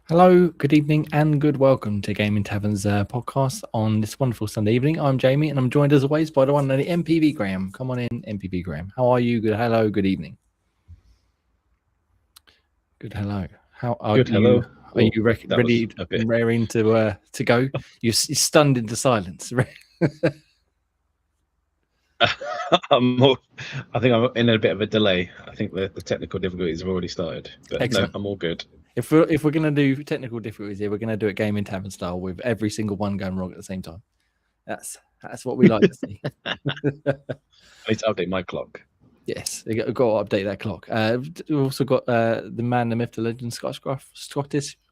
Hello, good evening, and good welcome to Gaming Tavern's podcast on this wonderful Sunday evening. I'm Jamie, and I'm joined as always by the one and the MPV Graham. Come on in, MPV Graham. How are you? Good. Hello. Good evening. Good. Hello. How are Good. you? Hello. Are you That was ready, a bit. raring to go? You're stunned into silence. I think I'm in a bit of a delay. I think the technical difficulties have already started, but Excellent. No, I'm all good. If we're gonna do technical difficulties here, we're gonna do it Gaming Tavern style with every single one going wrong at the same time. That's what we like to see. I need to update my clock. Yes, we've got to update that clock. We've also got the man, the myth, the legend, Scottish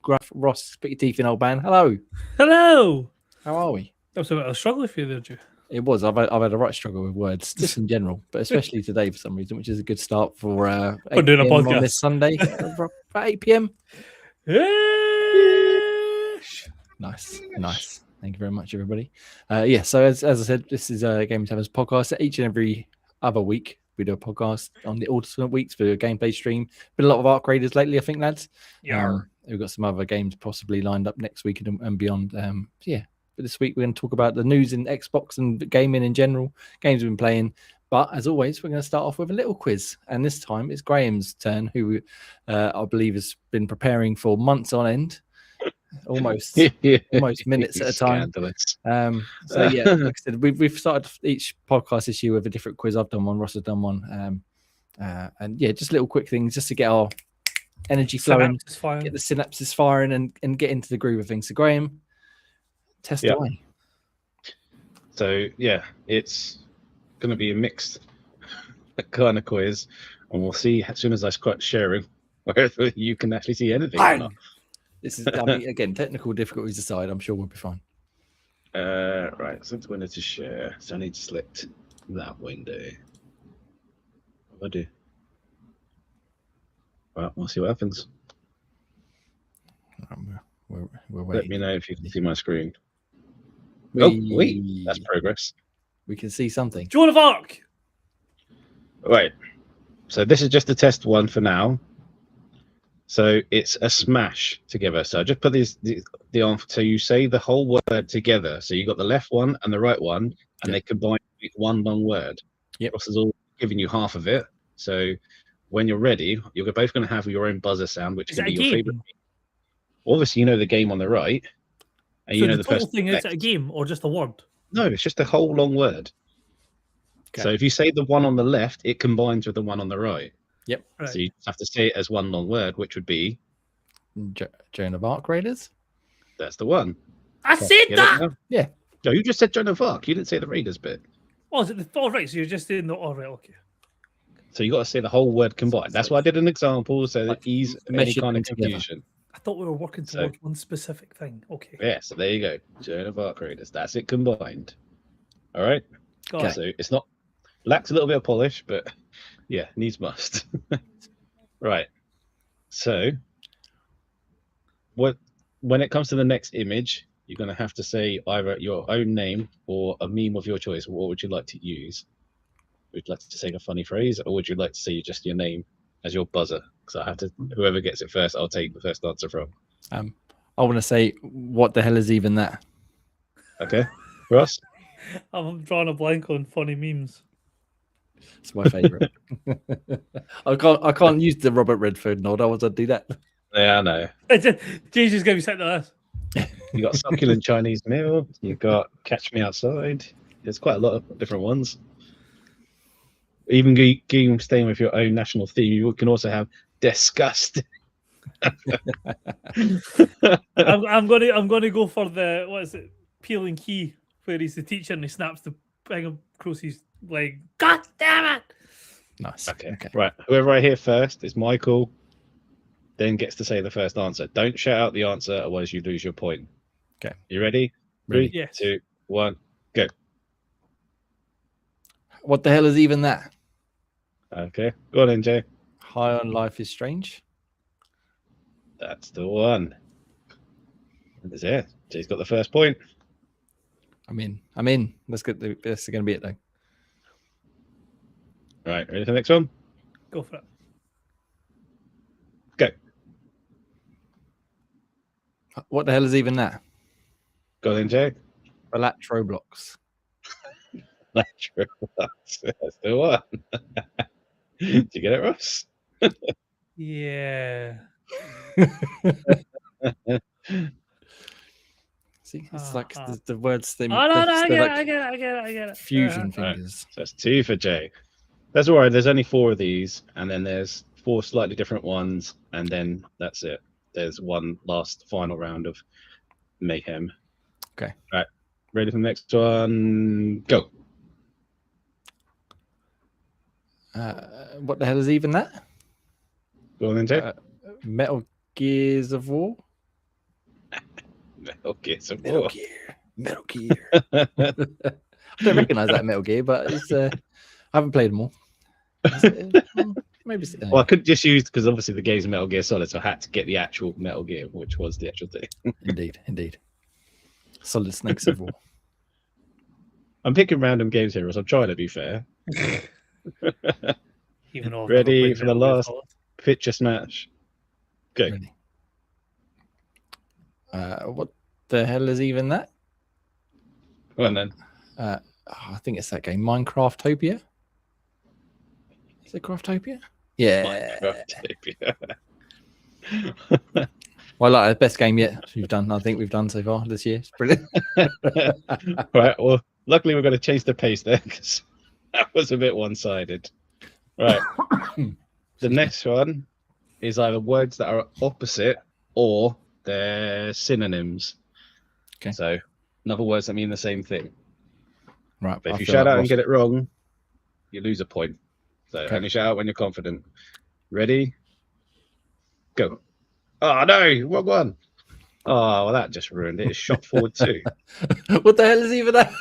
Gruff Ross, spit your teeth in, old man. Hello. Hello. How are we? That was a bit of a struggle for you there, Joe. It was. I've had a right struggle with words, just in general, but especially today for some reason, which is a good start for 8 doing a PM podcast on this Sunday. About 8 PM. Nice. Thank you very much, everybody. So as I said, this is a Game Tavern's podcast. Each and every other week, we do a podcast on the alternate weeks for a gameplay stream. Been a lot of Arc Raiders lately, I think, lads. Yeah. We've got some other games possibly lined up next week and beyond. But this week we're going to talk about the news in Xbox and gaming in general, games we've been playing. But as always, we're going to start off with a little quiz. And this time it's Graham's turn, who I believe has been preparing for months on end. Almost minutes at a time. Like I said, we've started each podcast issue with a different quiz. I've done one, Ross has done one, just little quick things just to get our energy flowing, get the synapses firing, and get into the groove of things. So Graham, test away. So it's going to be a mixed kind of quiz, and we'll see as soon as I start sharing whether you can actually see anything or not. This is, again, technical difficulties aside, I'm sure we'll be fine. Right, since window to share, so I need to select that window. What do I do? Well, we'll see what happens. We're waiting. Let me know if you can see my screen. Wait, that's progress. We can see something. Joan of Arc. Right, so this is just a test one for now. So it's a smash together. So I just put so you say the whole word together. So you got the left one and the right one, and they combine to make one long word. Yep. Ross is all giving you half of it. So when you're ready, you're both going to have your own buzzer sound, which can be your favorite. Obviously, you know the game on the right, and so you know the total thing. Is it a game or just a word? No, it's just a whole long word. Okay. So if you say the one on the left, it combines with the one on the right. Yep. Right. So you have to say it as one long word, which would be Joan of Arc Raiders. That's the one. I said that. Yeah. No, you just said Joan of Arc. You didn't say the Raiders bit. Oh, is it the? Oh, right. So you're just saying the. Oh, right. Okay. So you got to say the whole word combined. That's why I did an example, so that ease any kind of confusion. I thought we were working towards one specific thing. Okay. Yeah. So there you go. Joan of Arc Raiders. That's it combined. All right. Okay. So it's not lacks a little bit of polish, but yeah, needs must. Right. So when it comes to the next image, you're going to have to say either your own name or a meme of your choice. What would you like to use? Would you like to say a funny phrase, or would you like to say just your name as your buzzer? Because I have to. Whoever gets it first, I'll take the first answer from. I want to say, what the hell is even that? Okay, Ross. I'm drawing a blank on funny memes. It's my favorite. I can't use the Robert Redford nod. I want to do that. Yeah, I know. Jesus gonna be sitting there. You got succulent Chinese meal. You got catch me outside. There's quite a lot of different ones. Even staying with your own national theme, you can also have disgust. I'm gonna go for the what is it? Peel and Key, where he's the teacher and he snaps the thing across his leg. God damn it! Nice. Okay. Right. Whoever I hear first is Michael. Then gets to say the first answer. Don't shout out the answer, otherwise you lose your point. Okay. You ready? 3, yes. 2, 1, go. What the hell is even that? Okay. Go on, NJ. High on Life is Strange. That's the one. That's it. Jay's got the first point. I'm in. That's good. That's going to be it, though. Right. Ready for the next one? Go for it. Go. What the hell is even that? Go on then, Jay. Electroblocks. That's the one. Did you get it, Ross? Yeah. See, it's like the words they. Oh no, I they're get it, like I get it. fusion Right. fingers. So that's 2 for Jay. That's all right. There's only 4 of these, and then there's 4 slightly different ones, and then that's it. There's one last final round of mayhem. Okay. All right. Ready for the next one? Go. What the hell is even that? Go on then, Jay. Metal Gears of War. Metal Gear. Metal Gear. Metal Gear. I don't recognize that Metal Gear, but it's. I haven't played them all. Maybe. Well, I couldn't just use because obviously the game's Metal Gear Solid, so I had to get the actual Metal Gear, which was the actual thing. Indeed. Solid Snakes of War. I'm picking random games here, as I'm trying to be fair. Even though I've Ready never played for the Metal Gear last Solid. picture smash? Go. Really. What the hell is even that? Go on then. I think it's that game, Minecraftopia. Is it Craftopia? Yeah. Well, like the best game yet we've done. I think we've done so far this year. It's brilliant. Right. Well, luckily we're going to change the pace there because that was a bit one-sided. Right. The next one is either words that are opposite or they're synonyms. Okay. So, in other words that mean the same thing. Right. But I if you feel shout like out and Ross- get it wrong, you lose a point. So Okay. only shout out when you're confident. Ready? Go. Oh no, wrong one. Oh, well, that just ruined it. It's shot forward 2. What the hell is even that?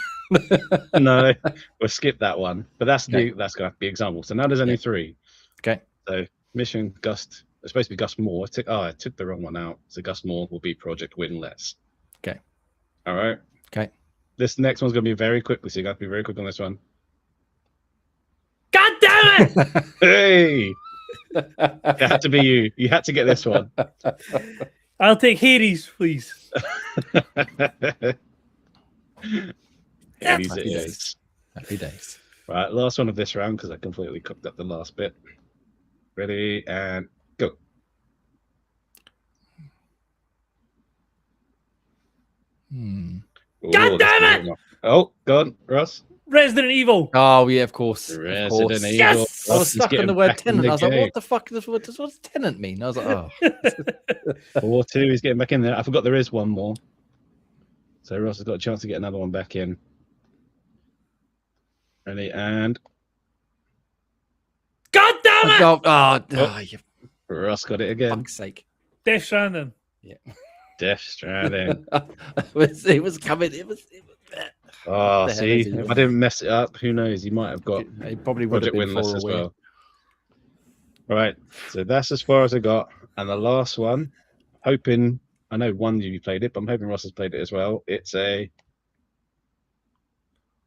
No, we'll skip that one. But that's Okay. that's going to be example. So now there's only 3. Okay. So mission Gust. It's supposed to be Gust More. I took the wrong one out. So Gust More will be Project Win Less. Okay. All right. Okay. This next one's going to be very quickly. So you got to be very quick on this one. God damn it! Hey, it had to be you. You had to get this one. I'll take Hades, please. Hades it Happy is. days. Happy days. Right, last one of this round because I completely cooked up the last bit. Ready and go. Hmm. God Ooh, damn it! Oh, go on, Ross. Resident Evil. Oh yeah, of course. Of Resident course. Evil. Yes! I was Ross is stuck on getting the word back in tenant. I was like, game. what the fuck does tenant mean? I was like, oh. 4-2, he's getting back in there. I forgot there is one more. So Ross has got a chance to get another one back in. Ready and God damn it! You Ross got it again. fuck's sake. Death Stranding. Death Stranding. it was coming. It was Oh, The hell see, is he? if I didn't mess it up, who knows? He might have got it probably would have Project been Winless for as a win. well. All right, so that's as far as I got. And the last one, hoping, I know one of you played it, but I'm hoping Ross has played it as well. It's a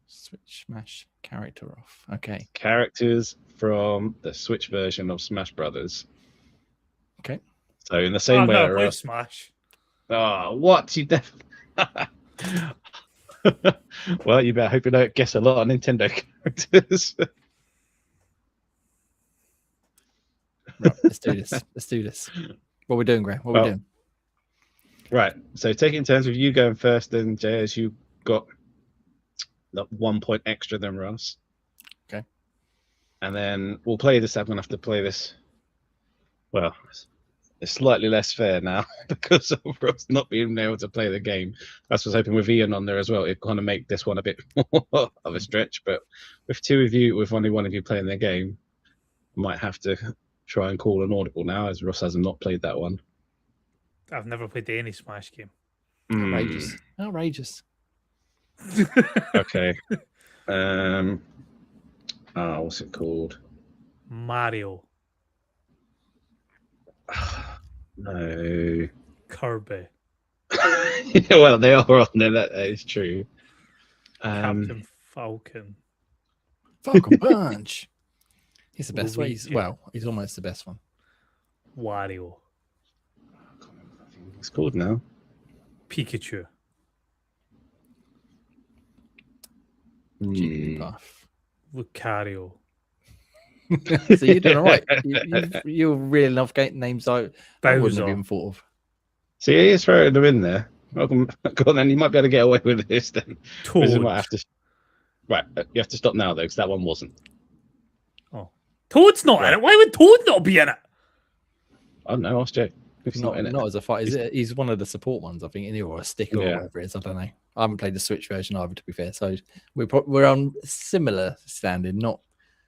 Switch smash character off. Okay. characters from the Switch version of Smash Brothers. Okay. So in the same I've way, never played Ross. Smash. Oh, what? You Well, you better hope you don't guess a lot on Nintendo characters. Right, let's do this. Let's do this. What are we doing, Graham? What are we doing? Right. So taking turns with you going first, then Jay, as you got 1 point extra than Ross. Okay. And then we'll play this. I'm gonna have to play this. Well, it's slightly less fair now because of Ross not being able to play the game. That's what I was hoping with Ian on there as well. It kind of make this one a bit more of a stretch. But with 2 of you, with only 1 of you playing the game, I might have to try and call an audible now, as Ross has not played that one. I've never played any Smash game. Outrageous. Outrageous. Okay. What's it called? Mario. No. Kirby. Well, they are on there. That is true. Captain Falcon. Falcon Punch. He's the best way. Luigi. He's almost the best one. Wario. It's called now. Pikachu. Jigglypuff. Lucario. So you're doing all right. You're real enough names I wouldn't have Bowser. even thought of. See, he is throwing them in there. Welcome. Go on, then. You might be able to get away with this then. Wizard Toad. might have to. Right, you have to stop now though, because that one wasn't. Oh. Toad's not in it. Why would Toad not be in it? I don't know. Ask Jay. If he's Not, in it. not as a fight. He's one of the support ones, I think, or a sticker Yeah. or whatever it is. I don't know. I haven't played the Switch version either, to be fair. So we're on similar standing. Not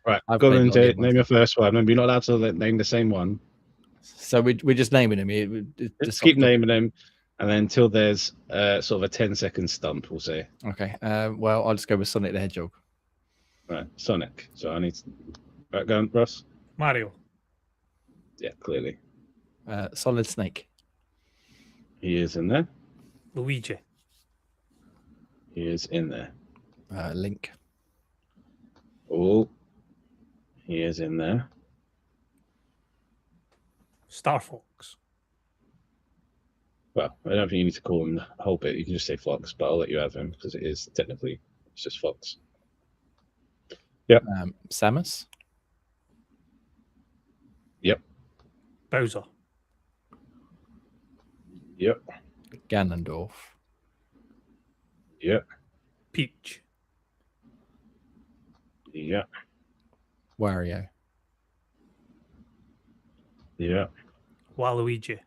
Right, I've go played on, a lot of Jay. the other Name your first one. Remember, you're not allowed to name the same one. so we're just naming them. Just keep naming them, and then until there's sort of a 10-second stump, we'll say. Okay. Well, I'll just go with Sonic the Hedgehog. Right, Sonic. So I need to. Right, go on, Ross. Mario. Yeah, clearly. Solid Snake. He is in there. Luigi. He is in there. Link. Oh, he is in there. Star Fox. Well, I don't think you need to call him the whole bit. You can just say Fox, but I'll let you have him because it is technically it's just Fox. Samus. Yep. Bowser. Yep. Ganondorf. Yep. Peach. Yep. Wario. Yep. Waluigi.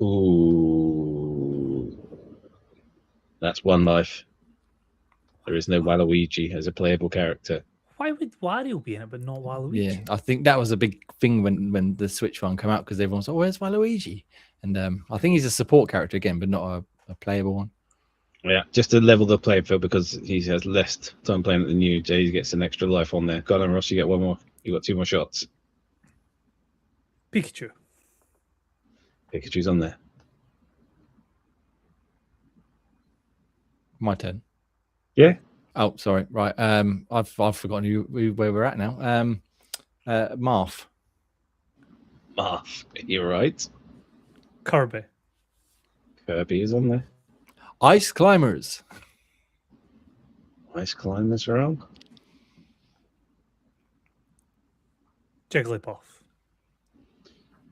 Ooh. That's one life. There is no Waluigi as a playable character. Why would Wario be in it but not Waluigi? Yeah, I think that was a big thing when the Switch one came out because everyone's, oh, where's Waluigi? And I think he's a support character again, but not a playable one. Yeah, just to level the playing field because he has less time playing it than you. Jay gets an extra life on there. Go on, Ross, you get one more. You got 2 more shots. Pikachu. Pikachu's on there. My turn. Yeah. Oh, sorry. Right. I've forgotten where we're at now. Marth. Marth, you're right. Kirby. Kirby is on there. Ice Climbers. Ice Climbers are on. Jigglypuff.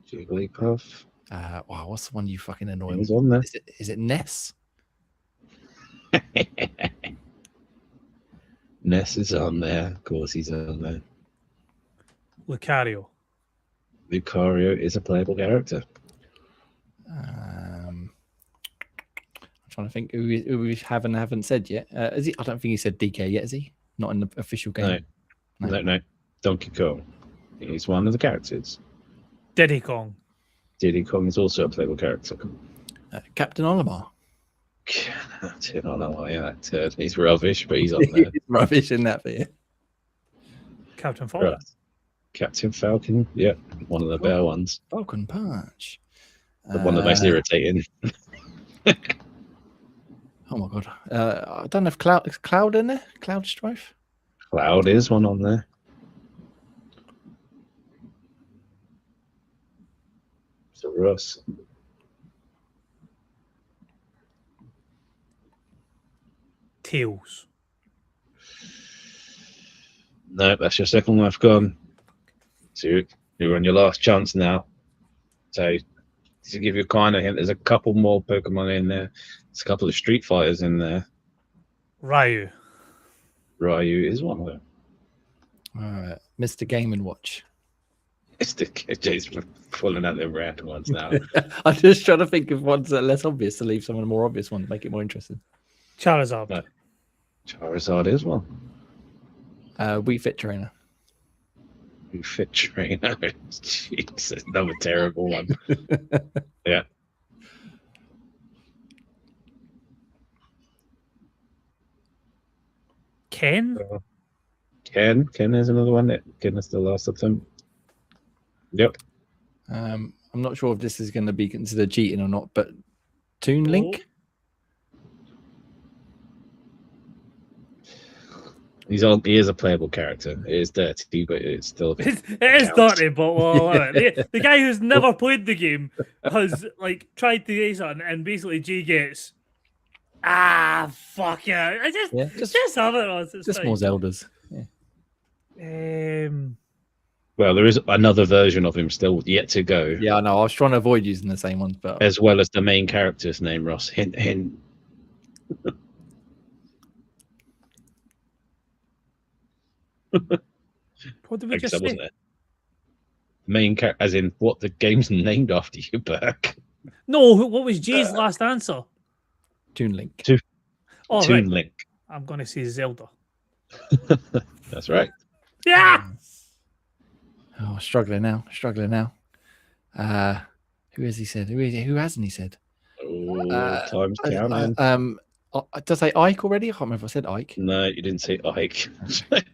Jigglypuff. Wow, what's the one you fucking annoy? He's on there. Is it Ness? Ness is on there. Of course, he's on there. Lucario. Lucario is a playable character. I'm trying to think who we haven't said yet. Is he? I don't think he said DK yet. Is he? Not in the official game. No. Donkey Kong. He's one of the characters. Diddy Kong. Diddy Kong is also a playable character. Captain Olimar. I don't know why that turd. He's rubbish, but he's on there. He's rubbish in that bit. Captain Falcon. Right. Captain Falcon, yeah, one of the better ones. Falcon Punch. The one of the most irritating. Oh my god! I don't know if Cloud in there. Cloud Strife. Cloud is one on there. So Russ. Tails. No, that's your second life gone. So you're on your last chance now. So to give you a kind of hint, there's a couple more Pokemon in there. There's a couple of Street Fighters in there. Ryu. Ryu is one of them. All right, Mr. Game and Watch. Jay's pulling out the random ones now. I'm just trying to think of ones that are less obvious to leave some of the more obvious ones, make it more interesting. Charizard. No. Charizard is one. Wii Fit Trainer. Wii Fit Trainer. Jesus, another terrible one. Yeah. Ken. Ken is another one. Ken is the last of them. Yep. I'm not sure if this is going to be considered cheating or not, but Toon Link. He is a playable character. It is dirty, but it's still. It is counts. dirty, but well, the guy who's never played the game has like tried to do something, and basically G gets fuck yeah. I just have it. Ross, it's Just fine. more Zeldas. Yeah. Well, there is another version of him still yet to go, Yeah, I know. I was trying to avoid using the same ones, but as well as the main character's name, Ross. Hint, hint. What did we Because just that wasn't say? it. Main character, as in what the game's named after you, Perk. No, what was G's last answer? Toon Link. Oh, Toon right. Link. I'm going to say Zelda. That's right. Yeah. Oh, struggling now. Who has he said? Who hasn't he said? Oh, time's counting. Did I say Ike already? I can't remember if I said Ike. No, you didn't say Ike.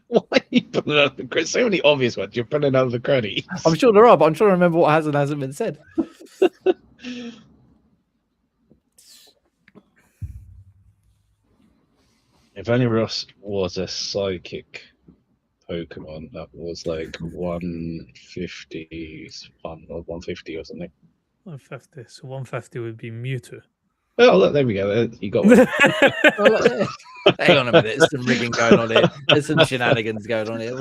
Why are you putting out the credit? So many obvious ones. You're putting out the credits. I'm sure there are, but I'm trying to remember what has and hasn't been said. If only Ross was a psychic Pokemon, that was like 150 or 150 or something. 150. So 150 would be Mewtwo. Oh, look, there we go. You got one. Hang on a minute. There's some rigging going on here. There's some shenanigans going on here.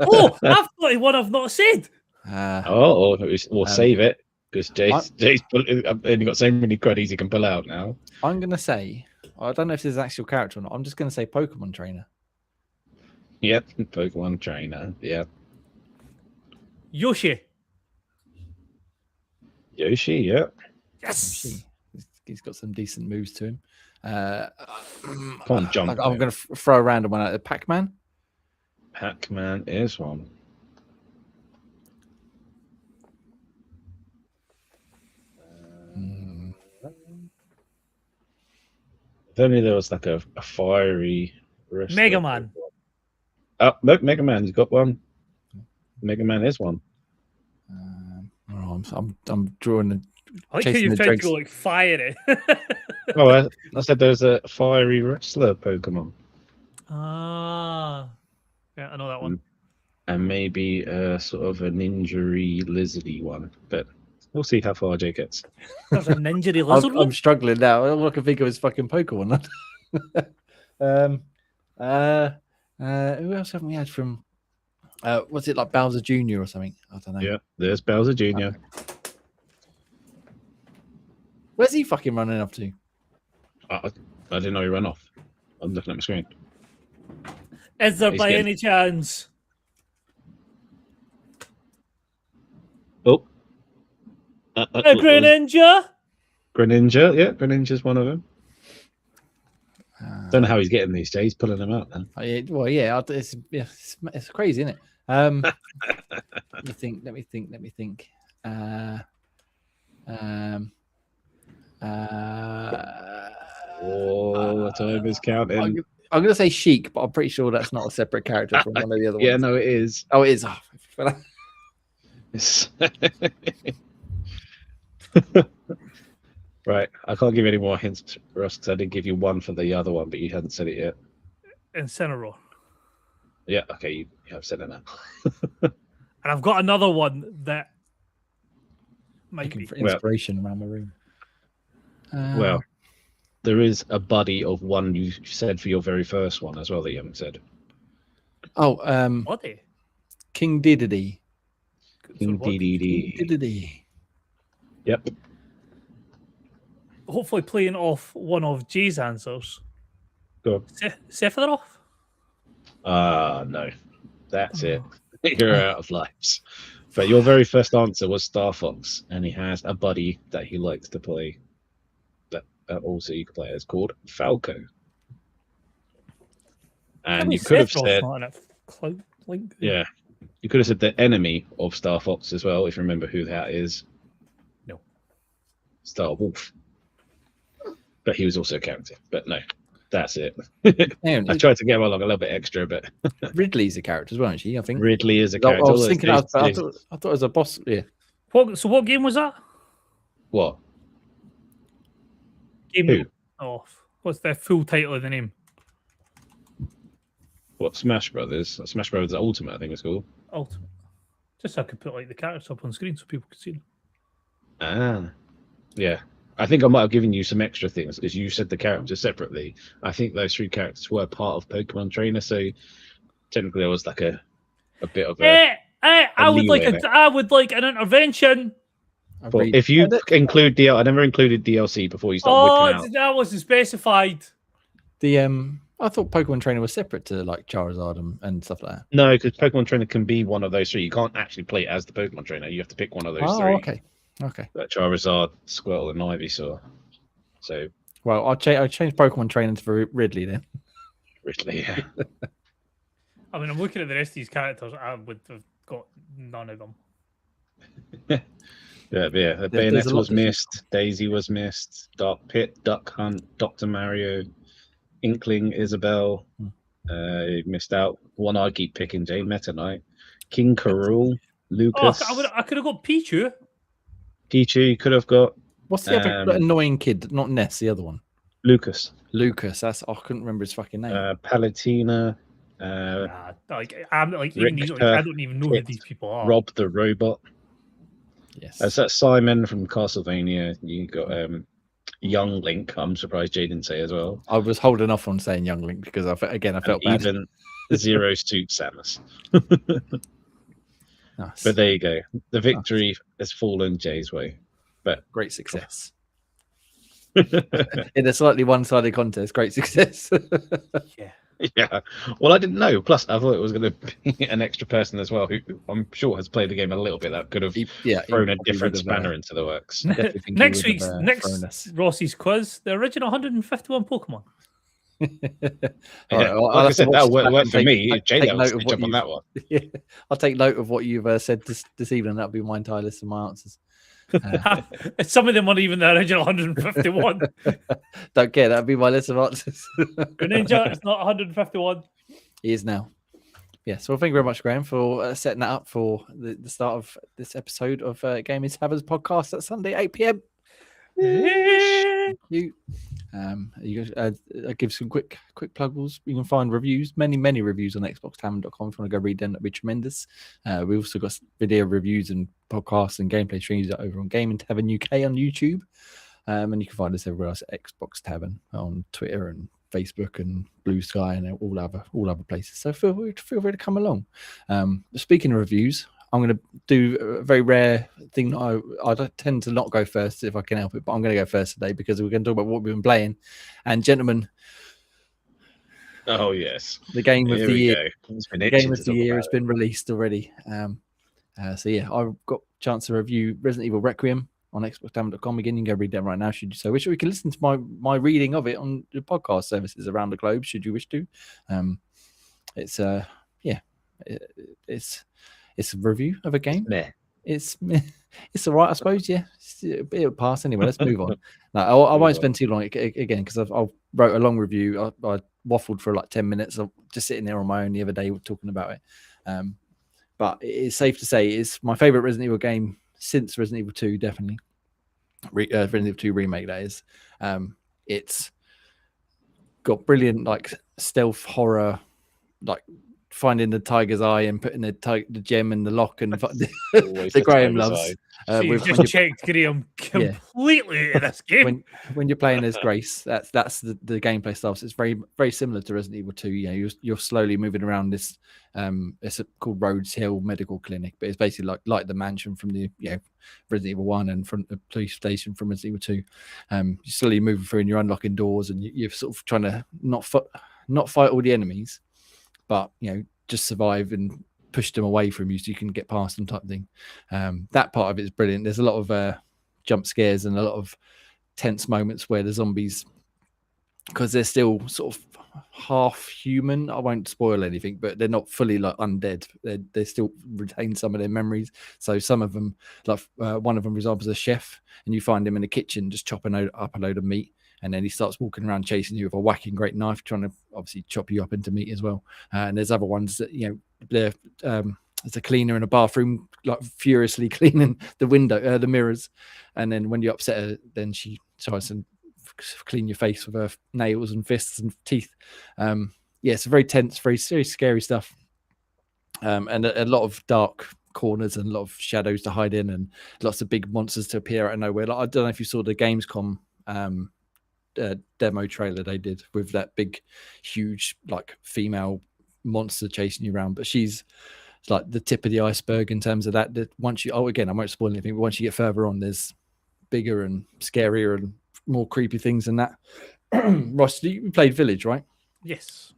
Oh, I've got one I've not said. We'll save it because Jay's only got so many credits he can pull out now. I'm going to say, I don't know if there's an actual character or not. I'm just going to say Pokemon Trainer. Yep, Pokemon Trainer. Yeah. Yoshi. Yoshi, yeah. Yes. He's got some decent moves to him. Come on, jump. I'm going to throw a random one at Pac-Man. Pac-Man is one. If only there was like a fiery wrestler. Mega Man. Oh, look, Mega Man. He's got one. Mega Man is one. I'm drawing. I like how you've tried to go like fiery. Oh, I said there's a fiery wrestler Pokemon. Ah, yeah, I know that one. And maybe sort of an injury lizardy one, but we'll see how far Jay gets. There's a ninja lizard one. I'm struggling now. All I can think of is fucking Pokemon. Who else haven't we had from? Was it like Bowser Jr. or something? I don't know. Yeah, there's Bowser Jr. Where's he fucking running up to? I didn't know he ran off. I'm looking at my screen. Is there He's by getting- any chance? Oh. A Greninja? Greninja, yeah, Greninja's one of them. Don't know how he's getting these days. He's pulling them out then. Well, yeah, it's crazy, isn't it? Let me think. The time is counting. I'm going to say Sheik, but I'm pretty sure that's not a separate character from one of the other ones. Yeah, no, it is. Oh, it is. Right, I can't give you any more hints, Ross, because I did give you one for the other one, but you hadn't said it yet. Incineroar. Yeah, okay, you have said it now. And I've got another one that might Looking be. for inspiration around the room. Well, there is a buddy of one you said for your very first one as well that you haven't said. Buddy? King Dedede. King Dedede. Dedede. Yep. Hopefully playing off one of Jay's answers. Go on. Sephiroth? No. That's it. You're out of lives. But your very first answer was Star Fox, and he has a buddy that he likes to play that also you can play as called Falco. And you could have said, yeah, you could have said the enemy of Star Fox as well, if you remember who that is. No. Star Wolf. But he was also a character. But no, that's it. I tried to get him along a little bit extra, but Ridley's a character as well, isn't she? I think Ridley is a character. I was thinking, I thought it was a boss. Yeah. What game was that? What? Game Who? off. What's the full title of the name? What, Smash Brothers? Smash Brothers Ultimate, I think it's called. Ultimate. Just so I could put like the characters up on screen so people could see them. Ah, yeah. I think I might have given you some extra things because you said the characters separately. I think those 3 characters were part of Pokemon Trainer, so technically there was like a bit of a. I would like leeway there. I would like an intervention. But if you include I never included DLC before you start whipping out. That wasn't specified. I thought Pokemon Trainer was separate to like Charizard and stuff like that. No, because Pokemon Trainer can be one of those 3. You can't actually play it as the Pokemon Trainer. You have to pick one of those 3. Okay. Like Charizard, Squirtle, and Ivysaur. So. Well, I'll change Pokemon Trainer to Ridley then. Ridley, yeah. I mean, I'm looking at the rest of these characters. I would have got none of them. Yeah. Bayonetta was missed. Daisy was missed. Dark Pit, Duck Hunt, Dr. Mario, Inkling, Isabelle. Missed out. One I keep picking, Jane Meta Knight, King K. Rool, Lucas. Oh, I could have got Pichu. Pichu, you could have got. What's the other annoying kid? Not Ness, the other one. Lucas. That's I couldn't remember his fucking name. Palutena. I'm like even these, I don't even know who these people are. Rob the Robot. Yes. That's Simon from Castlevania. You got Young Link. I'm surprised Jay didn't say as well. I was holding off on saying Young Link because I felt bad. Even Zero Suit Samus. Nice. But there you go. The victory has fallen Jay's way. But great success. In a slightly one-sided contest, great success. Yeah. Well, I didn't know. Plus, I thought it was going to be an extra person as well, who I'm sure has played the game a little bit. That could have thrown a different spanner into the works. Next Rossi's quiz, the original 151 Pokemon. Like I said, that worked for me. Jay will jump on that one. Yeah, I'll take note of what you've said this evening. That'll be my entire list of my answers. Some of them aren't even the original 151. Don't care. That'll be my list of answers. Greninja, it's not 151. He is now. Yes. Well, thank you very much, Graham, for setting that up for the start of this episode of Gaming Taverns podcast at Sunday, 8 p.m. Thank you. I give some quick pluggals. You can find reviews, many reviews on xboxtavern.com. If you want to go read them, that'd be tremendous. We also got video reviews and podcasts and gameplay streams over on Gaming Tavern UK on YouTube. And you can find us everywhere else at Xbox Tavern on Twitter and Facebook and Blue Sky and all other places. So feel free to come along. Speaking of reviews, I'm going to do a very rare thing. I tend to not go first if I can help it, but I'm going to go first today because we're going to talk about what we've been playing. And gentlemen, oh yes, the game of the year. The game of the year has been released already. So yeah, I've got a chance to review Resident Evil Requiem on xboxtavern.com. Again, you can go read that right now should you so wish. Or you can listen to my reading of it on the podcast services around the globe should you wish to. It's a review of a game. It's all right, I suppose. Yeah, it'll pass anyway. Let's move on. No, I won't spend too long again because I wrote a long review. I waffled for like 10 minutes. I'm just sitting there on my own the other day talking about it. But it's safe to say it's my favorite Resident Evil game since Resident Evil 2, definitely. Resident Evil 2 remake, that is. It's got brilliant like stealth horror, like finding the tiger's eye and putting the gem in the lock and the Graham loves. You've just checked Graham completely in this game. When you're playing as Grace, that's the gameplay style. So it's very very similar to Resident Evil 2. You know, you're slowly moving around this. It's called Rhodes Hill Medical Clinic, but it's basically like the mansion from the Resident Evil 1 and from the police station from Resident Evil 2. You're slowly moving through and you're unlocking doors and you're sort of trying to not fight all the enemies, but just survive and push them away from you so you can get past them type thing. That part of it is brilliant. There's a lot of jump scares and a lot of tense moments where the zombies, because they're still sort of half human, I won't spoil anything, but they're not fully like undead. They still retain some of their memories. So some of them, like one of them, for example, is a chef, and you find him in the kitchen just chopping up a load of meat. And then he starts walking around chasing you with a whacking great knife, trying to obviously chop you up into meat as well. And there's other ones that, there's a cleaner in a bathroom, like furiously cleaning the window, the mirrors. And then when you upset her, then she tries to clean your face with her nails and fists and teeth. yeah, it's very tense, very scary stuff, and a lot of dark corners and a lot of shadows to hide in, and lots of big monsters to appear out of nowhere. Like, I don't know if you saw the Gamescom demo trailer they did with that big, huge, like female monster chasing you around, but she's like the tip of the iceberg in terms of that. That once you, again, I won't spoil anything, but once you get further on, there's bigger and scarier and more creepy things than that. Ross, you played Village, right? Yes.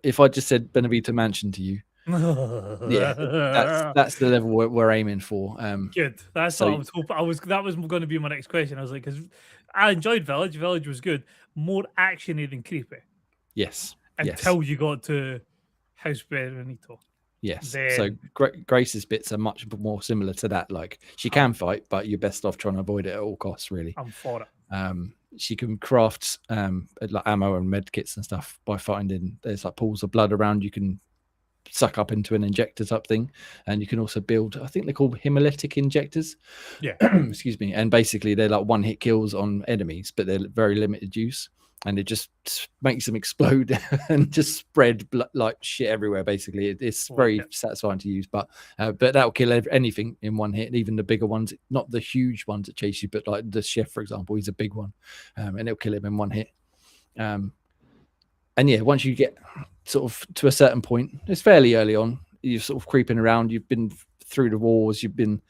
If I just said Benavita Mansion to you, yeah, that's the level we're aiming for. Good. That's so- what I was hoping. That was going to be my next question. I was like, because I enjoyed Village. Village was good. More actiony than creepy. Yes. Until you got to House Benito. Yes. Then- So Grace's bits are much more similar to that. Like, she can fight, but you're best off trying to avoid it at all costs, really. I'm for it. She can craft like ammo and med kits and stuff by finding there's like pools of blood around you can suck up into an injector type thing, and you can also build, I think they're called hemolytic injectors. Yeah. Excuse me. And basically they're like one hit kills on enemies, but they're very limited use, and it just makes them explode and just spread like shit everywhere. Basically, it's very satisfying to use, but that'll kill anything in one hit, even the bigger ones, not the huge ones that chase you, but like the chef, for example, he's a big one, and it'll kill him in one hit. And yeah, once you get sort of to a certain point, it's fairly early on, you're sort of creeping around, you've been through the wars, you've been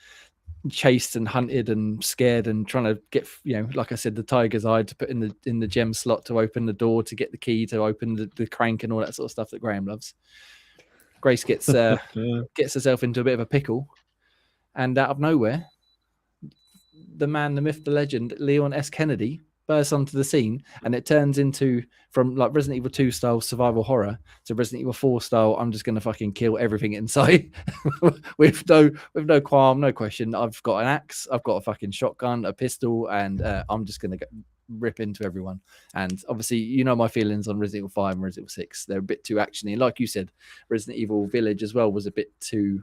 chased and hunted and scared and trying to get, like I said, the tiger's eye to put in the gem slot to open the door, to get the key to open the crank and all that sort of stuff that Graham loves. Grace gets herself into a bit of a pickle, and out of nowhere, the man, the myth, the legend, Leon S. Kennedy bursts onto the scene, and it turns into, from like Resident Evil 2 style survival horror to Resident Evil 4 style, I'm just gonna fucking kill everything in sight with no qualm, no question. I've got an axe, I've got a fucking shotgun, a pistol, and I'm just gonna rip into everyone. And obviously, my feelings on Resident Evil 5 and Resident Evil 6. They're a bit too actiony. Like you said, Resident Evil Village as well was a bit too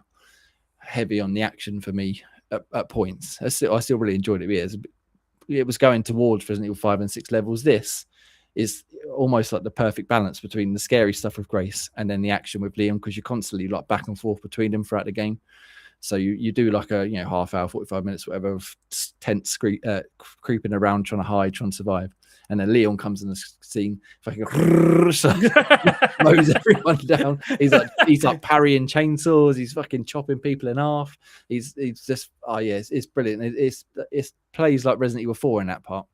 heavy on the action for me at points. I still really enjoyed it. Yeah, it was going towards Resident Evil 5 and 6 levels. This is almost like the perfect balance between the scary stuff with Grace and then the action with Leon, because you're constantly like back and forth between them throughout the game. So you do like a half hour, 45 minutes, whatever, of tense creeping around, trying to hide, trying to survive. And then Leon comes in the scene, fucking blows everyone down. He's like parrying chainsaws. He's fucking chopping people in half. He's just it's brilliant. It plays like Resident Evil 4 in that part.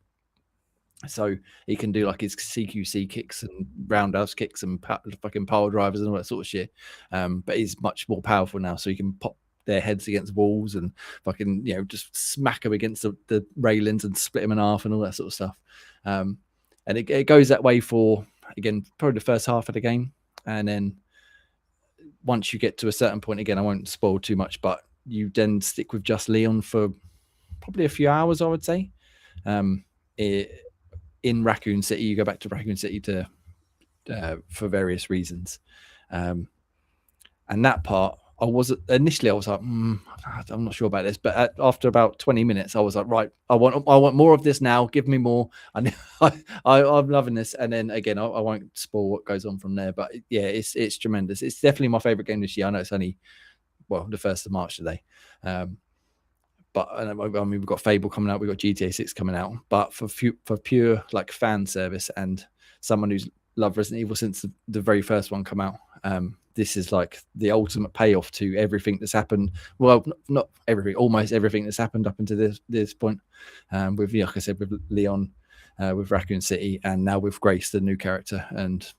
So he can do like his CQC kicks and roundhouse kicks and fucking pile drivers and all that sort of shit. But he's much more powerful now, so he can pop their heads against walls and fucking just smack them against the railings and split them in half and all that sort of stuff. And it goes that way for, again, probably the first half of the game, and then once you get to a certain point, again, I won't spoil too much, but you then stick with just Leon for probably a few hours, I would say. In Raccoon City, you go back to Raccoon City for various reasons, and that part, I was like, I'm not sure about this, but after about 20 minutes, I was like, right, I want more of this now. Give me more. I'm loving this. And then again, I won't spoil what goes on from there, but yeah, it's tremendous. It's definitely my favorite game this year. I know it's only the 1st of March today, but I mean, we've got Fable coming out, we've got GTA 6 coming out, but for pure like fan service and someone who's loved Resident Evil since the very first one come out, this is like the ultimate payoff to everything that's happened. Well, not everything, almost everything that's happened up until this point. With, like I said, with Leon, with Raccoon City, and now with Grace, the new character, and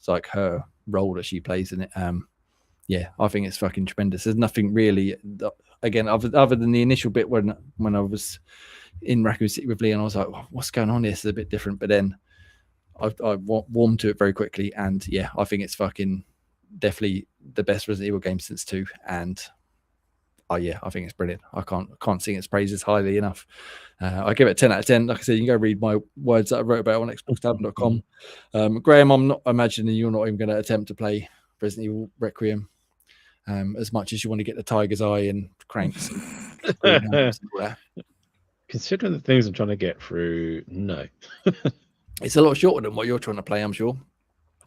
like her role that she plays in it. Yeah, I think it's fucking tremendous. There's nothing really, again, other than the initial bit when I was in Raccoon City with Leon, I was like, what's going on here? This is a bit different. But then I warmed to it very quickly, and yeah, I think it's fucking definitely the best Resident Evil game since 2, and I think it's brilliant. I can't sing its praises highly enough. I give it a 10 out of 10. Like I said, you can go read my words that I wrote about on xboxtavern.com. Graham, I'm not imagining you're not even going to attempt to play Resident Evil Requiem as much as you want to get the tiger's eye and cranks. Considering the things I'm trying to get through, no. It's a lot shorter than what you're trying to play, I'm sure.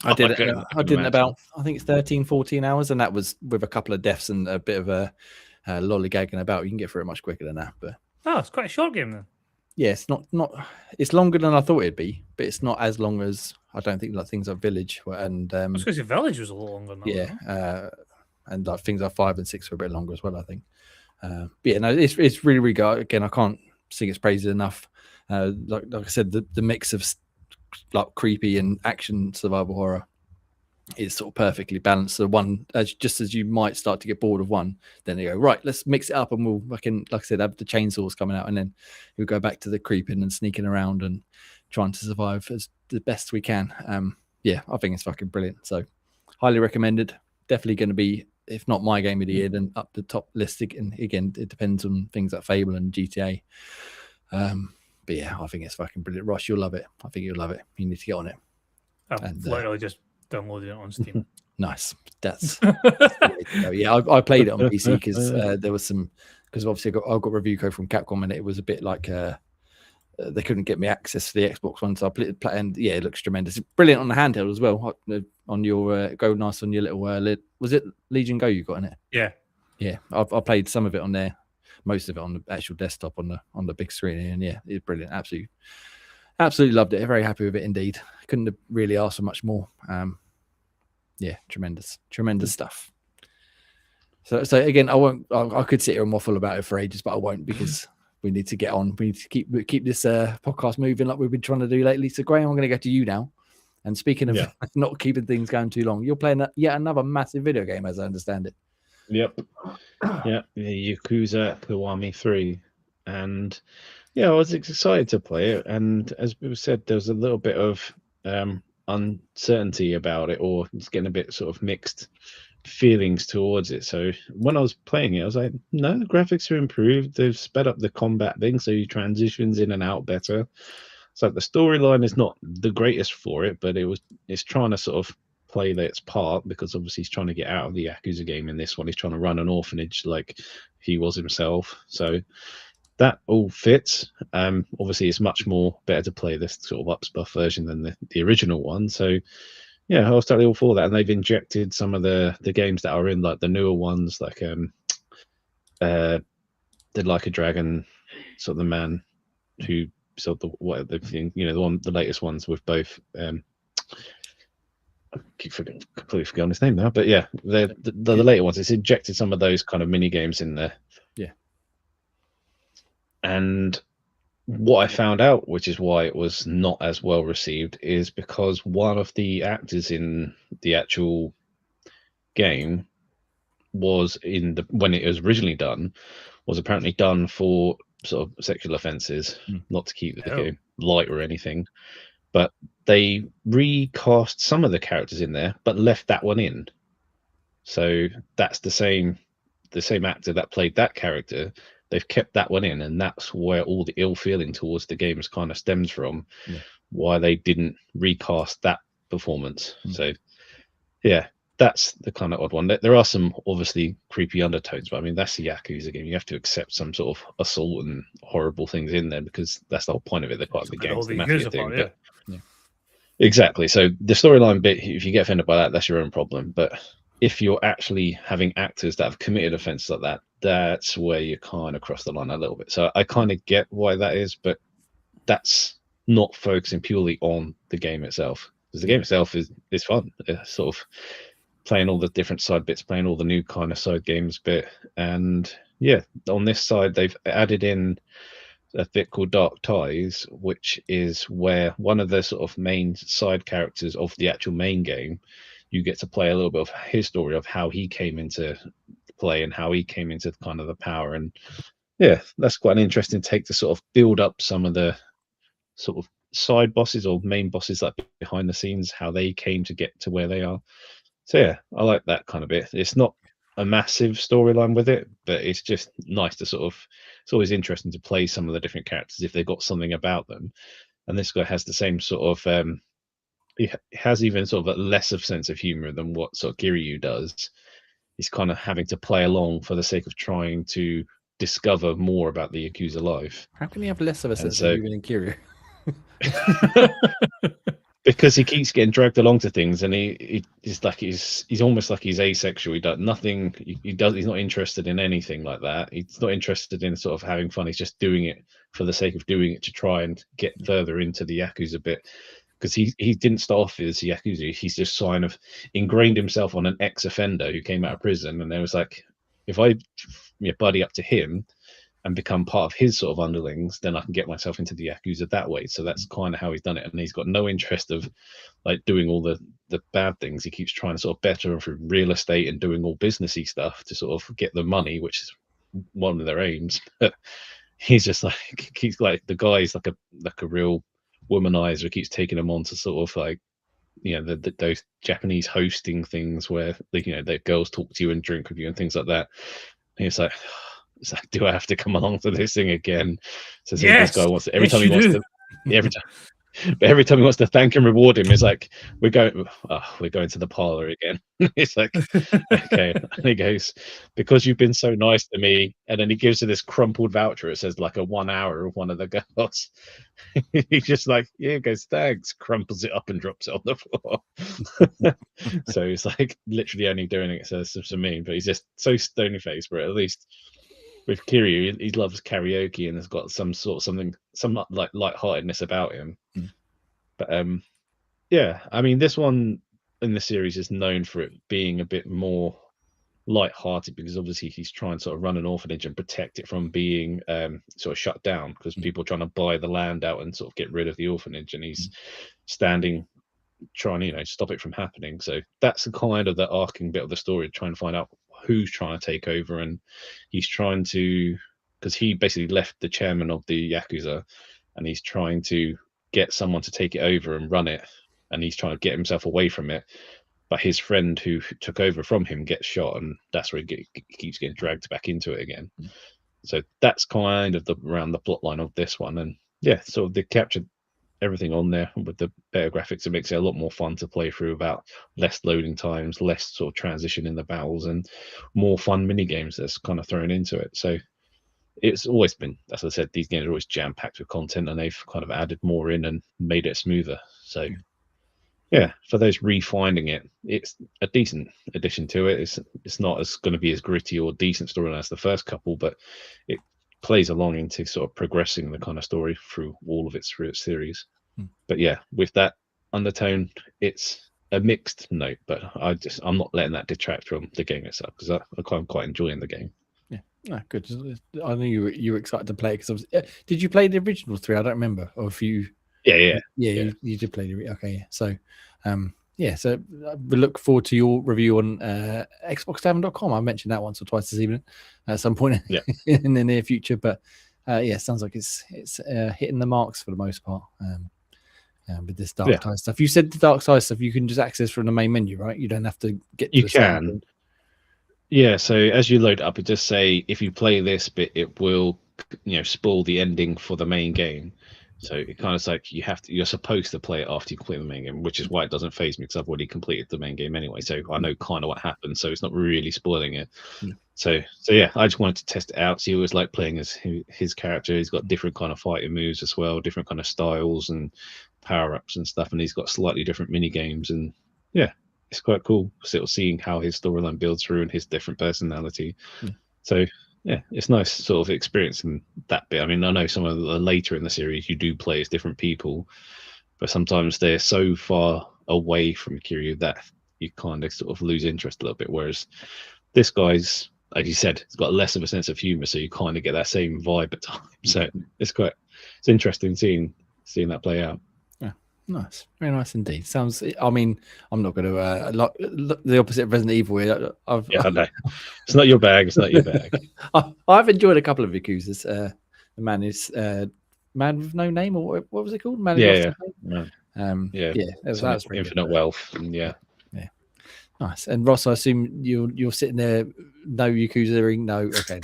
I did I it. can I did it imagine. about, I think it's 13, 14 hours, and that was with a couple of deaths and a bit of a lollygagging about. You can get through it much quicker than that. But Oh, it's quite a short game then. yeah, it's not. It's longer than I thought it'd be, but it's not as long as I don't think like things like Village and I was going to say Village was a little longer than that. yeah, wasn't it? and like things like 5 and 6 are a bit longer as well. I think. But yeah, no, it's really, really good. Again, I can't sing its praises enough. Like I said, the mix of like creepy and action survival horror is sort of perfectly balanced. So one, just as you might start to get bored of one, then you go, right, let's mix it up, and we'll fucking, like I said, have the chainsaws coming out, and then we'll go back to the creeping and sneaking around and trying to survive as the best we can. Yeah, I think it's fucking brilliant. So highly recommended. Definitely going to be, if not my game of the year, then up the top list. And again, it depends on things like Fable and GTA. But yeah, I think it's fucking brilliant. Ross, you'll love it. I think you'll love it. You need to get on it. I've literally just downloaded it on Steam. Nice. That's yeah. I played it on PC because there was some, because obviously I got review code from Capcom, and it was a bit like they couldn't get me access to the Xbox One, so I played it, and yeah, it looks tremendous. It's brilliant on the handheld as well. On your go nice on your little was it Legion Go you got in it? Yeah. I played some of it on there, most of it on the actual desktop on the big screen, and yeah, it's brilliant. Absolutely loved it. Very happy with it indeed. Couldn't have really asked for much more. Yeah, tremendous stuff. So again, I could sit here and waffle about it for ages, but I won't, because we need to get on. We need to keep this podcast moving like we've been trying to do lately. So Graham, I'm going to go to you now. And speaking of not keeping things going too long, you're playing yet another massive video game, as I understand it. Yep. Yeah, Yakuza Kiwami 3. And yeah, I was excited to play it. And as we said, there was a little bit of uncertainty about it, or it's getting a bit sort of mixed feelings towards it. So when I was playing it, I was like, no, the graphics are improved. They've sped up the combat thing, so you transitions in and out better. So the storyline is not the greatest for it, but it's trying to sort of play its part, because obviously he's trying to get out of the Yakuza game in this one. He's trying to run an orphanage like he was himself. So that all fits. Obviously it's much more better to play this sort of upsbuff version than the original one. So yeah, I was totally all for that. And they've injected some of the games that are in like the newer ones, like Did Like a Dragon, sort of the man who sort of the thing, the latest ones with both I completely forgotten his name now, but yeah, the later ones, it's injected some of those kind of mini games in there. Yeah. And what I found out, which is why it was not as well received, is because one of the actors in the actual game was when it was originally done, was apparently done for sort of sexual offences, not to keep the game light or anything. But they recast some of the characters in there, but left that one in. So that's the same actor that played that character. They've kept that one in, and that's where all the ill feeling towards the games kind of stems from. Yeah. Why they didn't recast that performance. So yeah, that's the kind of odd one. There are some obviously creepy undertones, but I mean, that's the Yakuza game. You have to accept some sort of assault and horrible things in there, because that's the whole point of it. They're part of the game's the mafia thing. Yeah. Exactly. So the storyline bit, if you get offended by that, that's your own problem. But if you're actually having actors that have committed offences like that, that's where you kind of cross the line a little bit. So I kind of get why that is, but that's not focusing purely on the game itself, because the game itself is fun. It's sort of playing all the different side bits, playing all the new kind of side games bit. And yeah, on this side, they've added in a bit called Dark Ties, which is where one of the sort of main side characters of the actual main game, you get to play a little bit of his story of how he came into play and how he came into kind of the power. And yeah, that's quite an interesting take to sort of build up some of the sort of side bosses or main bosses, like behind the scenes, how they came to get to where they are. So yeah, I like that kind of bit. It's not a massive storyline with it, but it's just nice to sort of, it's always interesting to play some of the different characters if they've got something about them. And this guy has the same sort of he has even sort of a less of sense of humor than what sort of Kiryu does. He's kind of having to play along for the sake of trying to discover more about the Yakuza life. How can he have less of a sense of humor than Kiryu? because he keeps getting dragged along to things, and he's like he's almost like he's asexual. He does nothing. He's not interested in anything like that. He's not interested in sort of having fun. He's just doing it for the sake of doing it to try and get further into the Yakuza bit. Because he didn't start off as a Yakuza. He's just kind of ingrained himself on an ex-offender who came out of prison, and there was like, if I buddy up to him and become part of his sort of underlings, then I can get myself into the Yakuza that way. So that's kind of how he's done it. And he's got no interest of like doing all the bad things. He keeps trying to sort of better through real estate and doing all businessy stuff to sort of get the money, which is one of their aims. But he's just like, he's like, the guy's like a real womanizer, keeps taking him on to sort of like, those Japanese hosting things where the girls talk to you and drink with you and things like that. And it's like, do I have to come along to this thing again? So Yes, this guy wants to, every time he wants to thank and reward him, it's like, we're going to the parlor again. It's like, okay. And he goes, because you've been so nice to me, and then he gives her this crumpled voucher. It says like a 1 hour of one of the girls. He's just like, yeah, goes, thanks, crumples it up and drops it on the floor. So he's like literally only doing it so mean, but he's just so stony faced. But at least with Kiryu, he loves karaoke and has got some like lightheartedness about him. But yeah, I mean, this one in the series is known for it being a bit more lighthearted, because obviously he's trying to sort of run an orphanage and protect it from being sort of shut down, because people are trying to buy the land out and sort of get rid of the orphanage, and he's standing trying to stop it from happening. So that's the kind of the arcing bit of the story, trying to find out who's trying to take over. And he's trying to, because he basically left the chairman of the Yakuza, and he's trying to get someone to take it over and run it, and he's trying to get himself away from it. But his friend who took over from him gets shot, and that's where he keeps getting dragged back into it again. So that's kind of around the plot line of this one. And yeah, so they captured everything on there with the better graphics. It makes it a lot more fun to play through, about less loading times, less sort of transition in the battles, and more fun mini games that's kind of thrown into it. So it's always been, as I said, these games are always jam packed with content, and they've kind of added more in and made it smoother. So yeah, for those refinding it, it's a decent addition to it. It's not as going to be as gritty or decent storyline as the first couple, but it plays along into sort of progressing the kind of story through its series. But yeah, with that undertone, it's a mixed note, but I'm not letting that detract from the game itself, because I'm quite enjoying the game. Yeah, good. I knew you were excited to play it, because did you play the original 3? I don't remember. Or if you Yeah. You did play the okay. Yeah. So so we look forward to your review on xboxtavern.com. I mentioned that once or twice this evening at some point in the near future. But sounds like it's hitting the marks for the most part. With this dark side stuff, you said the dark side stuff you can just access from the main menu, right? You don't have to get to you can. Yeah, so as you load it up, it just say if you play this bit, it will spoil the ending for the main game. So it kind of like you're supposed to play it after you complete the main game, which is why it doesn't faze me, because I've already completed the main game anyway. So I know kind of what happened, so it's not really spoiling it. So yeah, I just wanted to test it out. See, it was like playing as his character. He's got different kind of fighting moves as well, different kind of styles and power ups and stuff, and he's got slightly different mini games. And yeah, it's quite cool sort of seeing how his storyline builds through and his different personality. So yeah, it's nice sort of experiencing that bit. I mean, I know some of the later in the series you do play as different people, but sometimes they're so far away from Kiryu that you kind of sort of lose interest a little bit. Whereas this guy's, like you said, it's got less of a sense of humor, so you kind of get that same vibe at times. So it's interesting seeing that play out. Nice, very nice indeed. Sounds. I mean, I'm not going to the opposite of Resident Evil here. I know. It's not your bag. It's not your bag. I've enjoyed a couple of Yakuzas. The man is Man with No Name, or what was it called? Man yeah. That's Infinite Wealth. And yeah. Nice. And Ross, I assume you're sitting there. No Yakuza. No. Okay.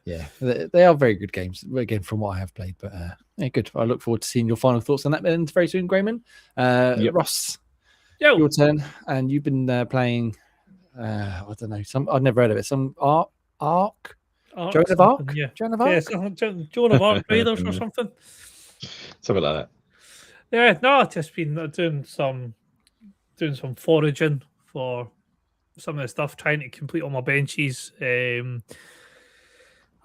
Yeah, they are very good games. Again, from what I have played, but good. I look forward to seeing your final thoughts on that very soon, Grayman. Ross, your turn. And you've been playing. I don't know. I've never heard of it. Some Ark. Joan of Arc. Yeah. Joan of Arc. Yes, Joan of Arc Raiders or something. Something like that. Yeah, no, I've just been doing some foraging for some of the stuff, trying to complete all my benches. I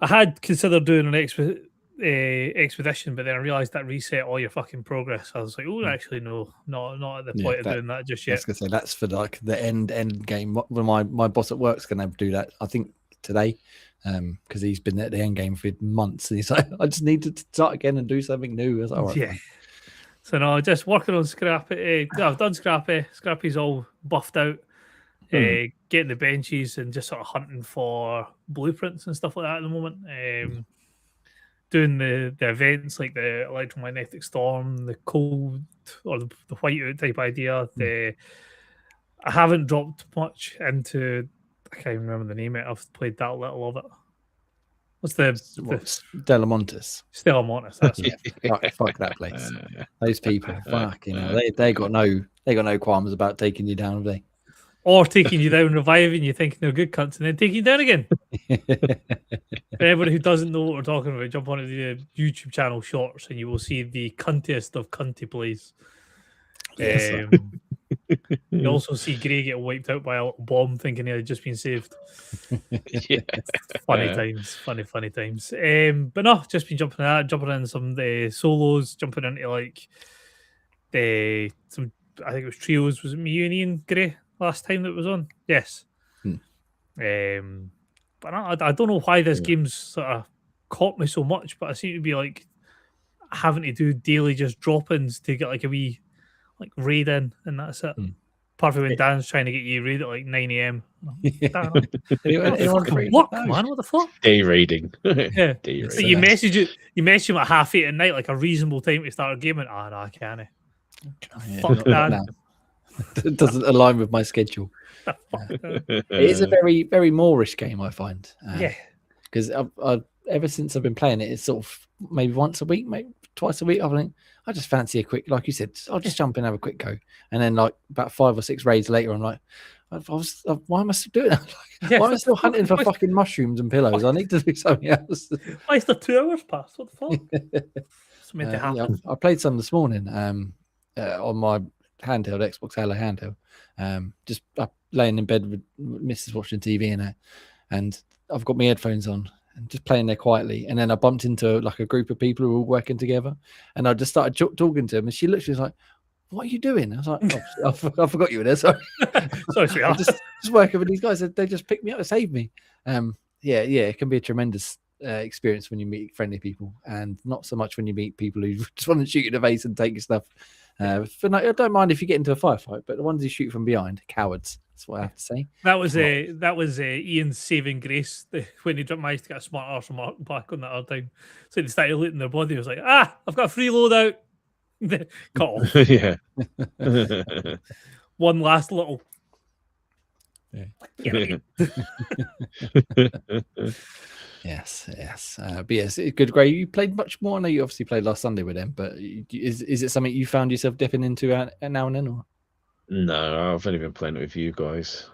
had considered doing an expedition, but then I realised that reset all your fucking progress. I was like, oh, actually, no, not at the point of doing that just I yet. was gonna say that's for like the end game. When my boss at work's gonna do that, I think today, because he's been at the end game for months. And he's like, I just need to start again and do something new. I was like, all right, Yeah. fine. So no, just working on Scrappy. I've done Scrappy. Scrappy's all buffed out. Getting the benches and just sort of hunting for blueprints and stuff like that at the moment. Doing the events like the electromagnetic storm, the cold or the whiteout type idea. I haven't dropped much into. I can't even remember the name of it. I've played that little of it. What's the Delamontes? Stella Montes? That's Yeah, fuck that place. Those people, fuck, they got no qualms about taking you down, have they? Or taking you down, reviving you, thinking they're good cunts, and then taking you down again. For everybody who doesn't know what we're talking about, jump onto the YouTube channel Shorts, and you will see the cuntiest of cunty plays. Yes. You also see Grey get wiped out by a little bomb, thinking he had just been saved. Yeah. Funny times. But no, just been jumping in some solos, jumping into like some. I think it was trios. Was it me, you, and Ian Gray last time that was on? Yes. But I don't know why this game's sort of caught me so much, but I seem to be like having to do daily just drop-ins to get like a wee like raid in, and that's it. Apart from when Dan's trying to get you raid at like 9 a.m. What, man? What the fuck? Day raiding. Yeah. Day So raiding. you message him at 8:30 at night, like a reasonable time to start a game, and no, I can't. Fuck Dan. It doesn't align with my schedule. It is a very, very Moorish game, I find. Because ever since I've been playing it, it's sort of maybe once a week, maybe twice a week. I just fancy a quick, like you said, I'll just jump in and have a quick go. And then like about 5 or 6 raids later, I'm like, why am I still doing that? Why am I still hunting for fucking mushrooms and pillows? I need to do something else. Why is there 2 hours past? What the fuck? It's meant to happen. I played some this morning on my handheld, Xbox Halo handheld. Just laying in bed with Mrs. watching TV and I've got my headphones on and just playing there quietly. And then I bumped into like a group of people who were all working together, and I just started talking to them, and she literally was like, "What are you doing?" I was like, I forgot you were there. Sorry, sorry, sweetheart. just working with these guys. They just picked me up to save me. Yeah, it can be a tremendous experience when you meet friendly people, and not so much when you meet people who just want to shoot you in the face and take your stuff. I don't mind if you get into a firefight, but the ones who shoot from behind, cowards. That's what I have to say. That was Ian's saving grace when he managed to get a smart arse remark back on that other time. So they started looting their body. He was like, I've got a free loadout. Cut off. Yeah. One last little. Yes. But yes, good, great. You played much more. I know you obviously played last Sunday with them, but is it something you found yourself dipping into now and then? Or? No, I've only been playing it with you guys.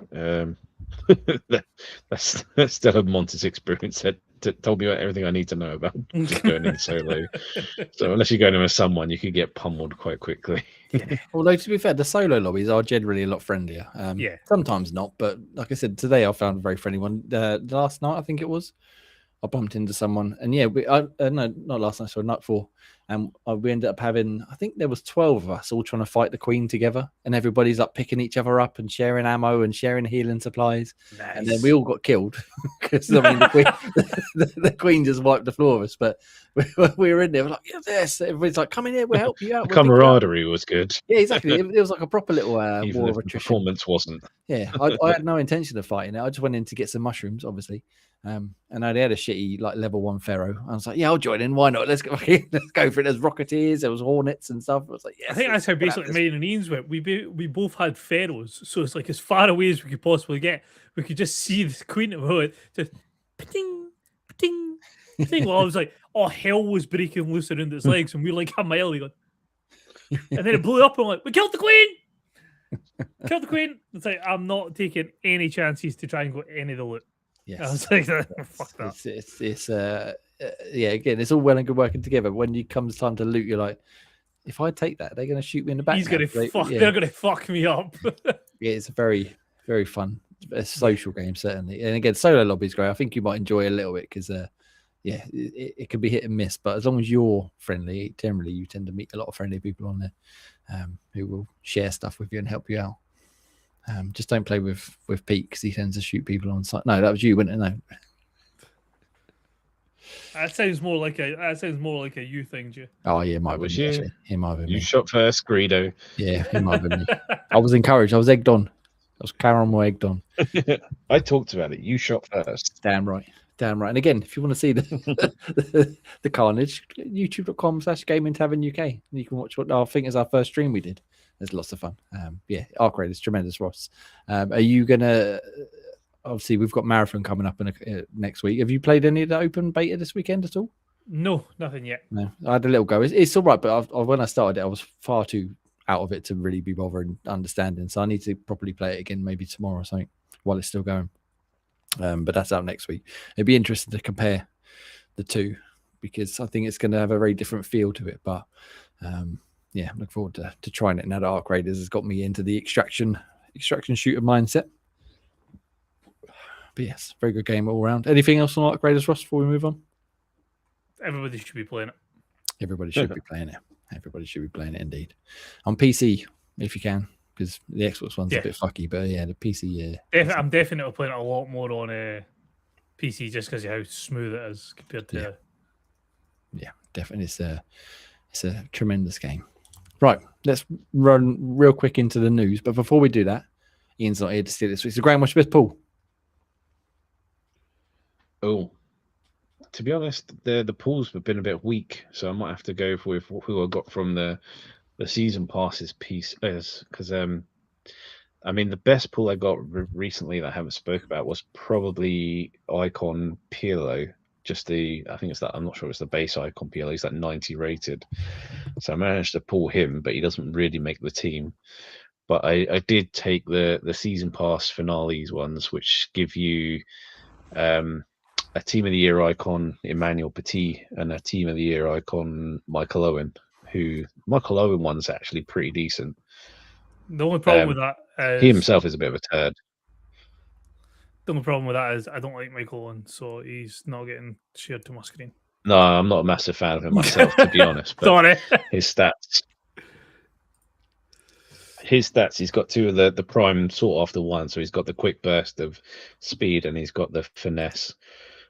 That's still a Montes experience. That told me everything I need to know about just going in solo. So unless you're going in with someone, you could get pummeled quite quickly. Although to be fair, the solo lobbies are generally a lot friendlier. Sometimes not, but like I said, today I found a very friendly one. Last night I think it was, I bumped into someone, and no, not last night, sorry, night before. And we ended up having, I think there was 12 of us all trying to fight the Queen together, and everybody's like picking each other up and sharing ammo and sharing healing supplies. Nice. And then we all got killed because I mean the Queen just wiped the floor of us. But we were in there, we're like, yes, everybody's like, come in here, we'll help you out. The camaraderie was good. Yeah, exactly. It was like a proper little war of attrition. Performance wasn't. Yeah, I had no intention of fighting it. I just went in to get some mushrooms, obviously. And they had a shitty like level 1 Pharaoh. I was like, yeah, I'll join in. Why not? Let's go for it. There's Rocketeers, there was Hornets and stuff. I was like, yeah. I think that's how basically mine and Ian's went. We both had Pharaohs, so it's like as far away as we could possibly get. We could just see the Queen of it, just ting, ting, ting. Well, I was like, oh, hell was breaking loose around its legs, and we were like a mile. And then it blew up, and we're like, we killed the Queen. Killed the Queen. It's like, I'm not taking any chances to try and go any of the loot. Yes. I was like, fuck that. It's again, it's all well and good working together. When it comes time to loot, you're like, if I take that, they're going to shoot me in the back. He's going to fuck. Yeah. They're going to fuck me up. Yeah, it's a very, very fun, social game, certainly. And again, solo lobby is great. I think you might enjoy it a little bit because, yeah, it can be hit and miss. But as long as you're friendly, generally you tend to meet a lot of friendly people on there who will share stuff with you and help you out. Just don't play with Pete because he tends to shoot people on site. No, that was you, wasn't it? No. That sounds more like a you thing, Joe. Oh yeah, it might have been you. me, actually. It might have been You me. shot first, Greedo. Yeah, it might have been me. I was encouraged. I was egged on. I was caramel egged on. I talked about it. You shot first. Damn right. Damn right. And again, if you want to see the carnage, youtube.com/Gaming Tavern UK. You can watch what I think is our first stream we did. There's lots of fun. Yeah, Arc Raid is tremendous, Ross. Are you gonna? Obviously, we've got Marathon coming up next week. Have you played any of the open beta this weekend at all? No, nothing yet. No, I had a little go. It's all right, but when I started it, I was far too out of it to really be bothering understanding. So I need to properly play it again, maybe tomorrow or something, while it's still going. But that's out next week. It'd be interesting to compare the two because I think it's going to have a very different feel to it. But yeah, I'm looking forward to trying it now that Arc Raiders has got me into the extraction shooter mindset. But yes, very good game all around. Anything else on Arc Raiders, Ross, before we move on? Everybody should be playing it. Everybody should be playing it. Everybody should be playing it indeed. On PC, if you can, because the Xbox one's a bit fucky, but yeah, the PC, yeah. I'm definitely playing it a lot more on PC just because of how smooth it is compared to. Yeah, definitely. It's a tremendous game. Right, let's run real quick into the news. But before we do that, Ian's not here to steal this week. So, Graham, what's your best pull? Oh, to be honest, the pools have been a bit weak, so I might have to go with who I got from the season passes piece. Because I mean, the best pool I got recently that I haven't spoke about was probably Icon Pirlo. I think it's that. I'm not sure it's the base Icon Pirlo. He's that 90 rated. So I managed to pull him, but he doesn't really make the team. But I did take the season pass finales ones, which give you a team of the year icon Emmanuel Petit and a team of the year icon Michael Owen. Who Michael Owen one's actually pretty decent. The only problem with that is he himself is a bit of a turd. The only problem with that is I don't like Michael Owen, so he's not getting shared to my screen. No, I'm not a massive fan of him myself, to be honest. But Sorry. his stats, he's got two of the prime sought after ones. So he's got the quick burst of speed and he's got the finesse.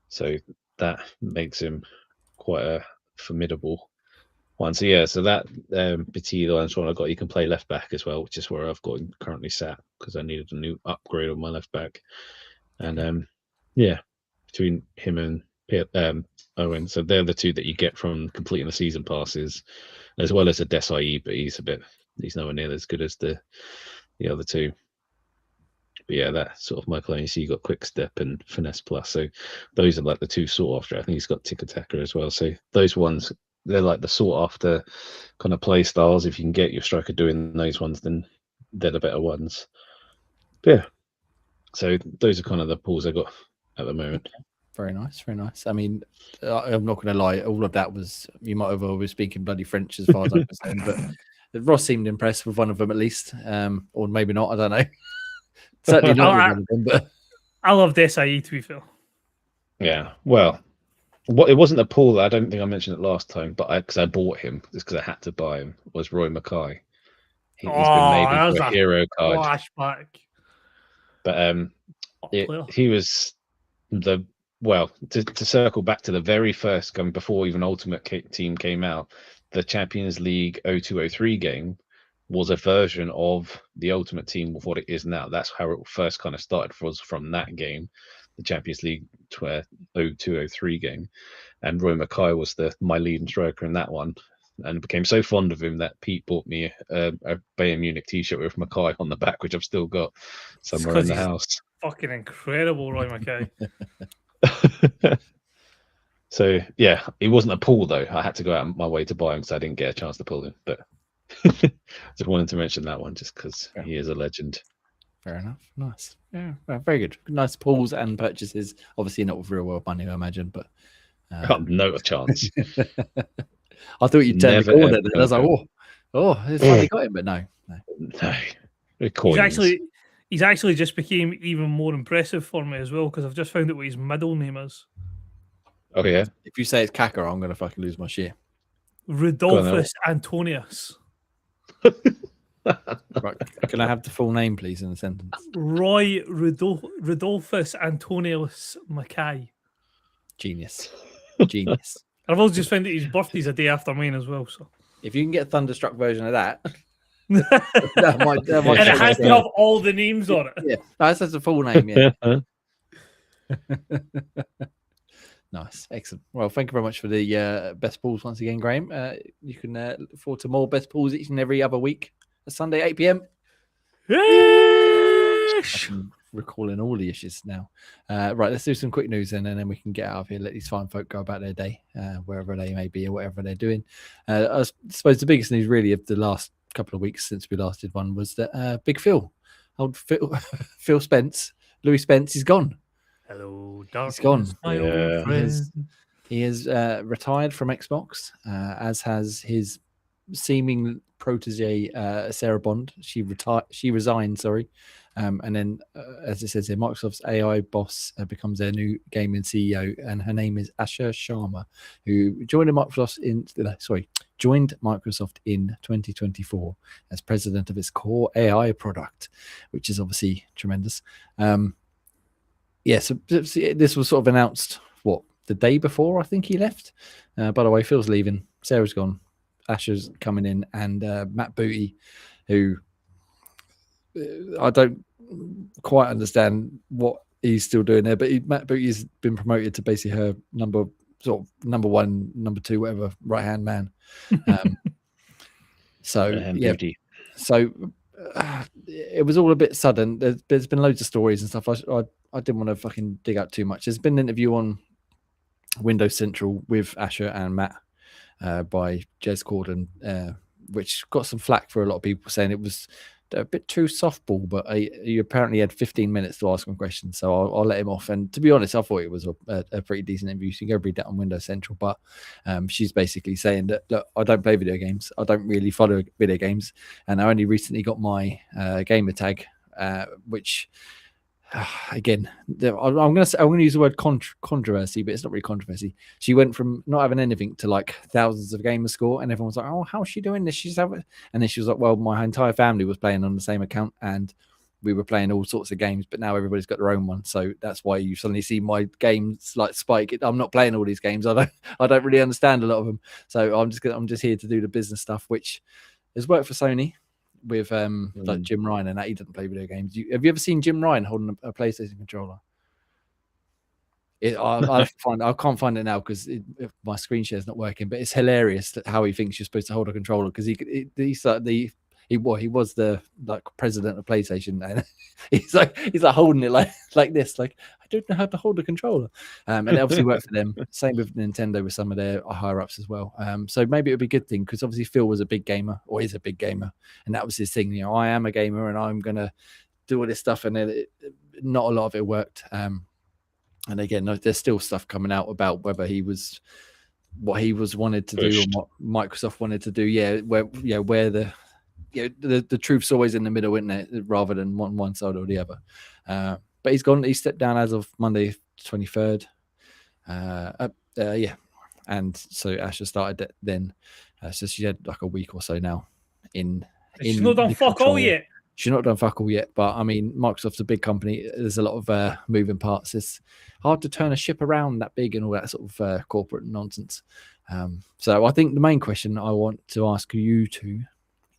So that makes him quite a formidable one. So yeah, so that Petit, the one I got, you can play left back as well, which is where I've got him currently sat because I needed a new upgrade on my left back. And yeah, between him and Owen, so they're the two that you get from completing the season passes, as well as a Desai, but he's nowhere near as good as the other two. But yeah, that sort of Michael Owen, you got quick step and finesse plus. So those are like the two sought after. I think he's got tick attacker as well. So those ones, they're like the sought after kind of play styles. If you can get your striker doing those ones, then they're the better ones. But yeah. So those are kind of the pulls I got at the moment. Very nice, very nice. I mean, I'm not going to lie. All of that was, you might have always speaking bloody French as far as I'm concerned, but Ross seemed impressed with one of them at least, or maybe not. I don't know. Certainly not with one of them, but I love Desai, to be fair. Yeah, well, it wasn't a pull. I don't think I mentioned it last time, but because I bought him, just because I had to buy him, was Roy Mackay. He's been made into a hero card. Flashback. But he was to circle back to the very first game before even Ultimate Team came out, the Champions League 0203 game was a version of the Ultimate Team of what it is now. That's how it first kind of started for us from that game, the Champions League 0203 game. And Roy Mackay was my leading striker in that one. And became so fond of him that Pete bought me a Bayern Munich t-shirt with Mackay on the back, which I've still got somewhere in the house. Fucking incredible, Roy Mackay. So yeah, it wasn't a pull though. I had to go out of my way to buy him because I didn't get a chance to pull him. But just wanted to mention that one just because he is a legend. Fair enough. Nice. Yeah, very good. Nice pulls and purchases. Obviously not with real world money, I imagine, but No chance. I thought you'd turn the corner. Then I was like, oh, Oh, they finally got him, but no. No. The He's coins. actually just became even more impressive for me as well because I've just found out what his middle name is. Oh yeah. If you say it's Kaka, I'm gonna fucking lose my shit. Rudolphus Antonius. Right. Can I have the full name, please, in the sentence? Roy Rudolphus Antonius Mackay. Genius. Genius. I've also just found that his birthday's a day after mine as well. So If you can get a Thunderstruck version of that, and that might it has to have all the names on it. Yeah, that's the full name. Yeah. Nice, excellent. Well, thank you very much for the best pulls once again, Graham. You can look forward to more best pulls each and every other week. Sunday, 8 p.m. I'm recalling all the issues now. Right, let's do some quick news and then we can get out of here. Let these fine folk go about their day, wherever they may be or whatever they're doing. I suppose the biggest news really of the last couple of weeks since we last did one was that Big Phil, old Phil Spence, Louis Spence, is gone. Hello, darkness, He's gone. my old friend. He has retired from Xbox, as has his seeming protege Sarah Bond. She resigned, sorry. And then, as it says here, Microsoft's AI boss becomes their new gaming CEO, and her name is Asha Sharma, who joined Microsoft in 2024 as president of its core AI product, which is obviously tremendous. So this was sort of announced the day before I think he left. By the way, Phil's leaving, Sarah's gone, Asher's coming in, and Matt Booty, who I don't quite understand what he's still doing there, but Matt Booty's been promoted to basically her number one, number two, whatever, right hand man. It was all a bit sudden. There's been loads of stories and stuff. I didn't want to fucking dig up too much. There's been an interview on Windows Central with Asher and Matt by Jez Corden, which got some flack for a lot of people saying it was a bit too softball, but he apparently had 15 minutes to ask him questions, so I'll let him off. And to be honest, I thought it was a pretty decent interview. So you can go read that on Windows Central. But she's basically saying that, look, I don't play video games. I don't really follow video games. And I only recently got my gamer tag, which... again, I'm going to use the word controversy, but it's not really controversy. She went from not having anything to like thousands of gamer score, and everyone's like, "Oh, how's she doing this?" And then she was like, "Well, my entire family was playing on the same account, and we were playing all sorts of games, but now everybody's got their own one, so that's why you suddenly see my games like spike. I'm not playing all these games. I don't really understand a lot of them, so I'm just here to do the business stuff, which has worked for Sony." With like Jim Ryan and that, he doesn't play video games. Have you ever seen Jim Ryan holding a PlayStation controller? I can't find it now because my screen share is not working. But it's hilarious how he thinks you're supposed to hold a controller, because he's like he was the like president of PlayStation, and he's like holding it like this, like I don't know how to hold a controller. And it obviously worked for them. Same with Nintendo with some of their higher ups as well. So maybe it would be a good thing, because obviously Phil was a big gamer, or is a big gamer, and that was his thing. You know, I am a gamer and I'm gonna do all this stuff, and then not a lot of it worked. And again, there's still stuff coming out about whether he was what he was wanted to do, or what Microsoft wanted to do. Where the truth's always in the middle, isn't it? Rather than one side or the other. But he's gone. He stepped down as of Monday 23rd. And so Asher started it then. So she had like a week or so now. She's not done fuck all yet. She's not done fuck all yet. But I mean, Microsoft's a big company. There's a lot of moving parts. It's hard to turn a ship around that big and all that sort of corporate nonsense. So I think the main question I want to ask you two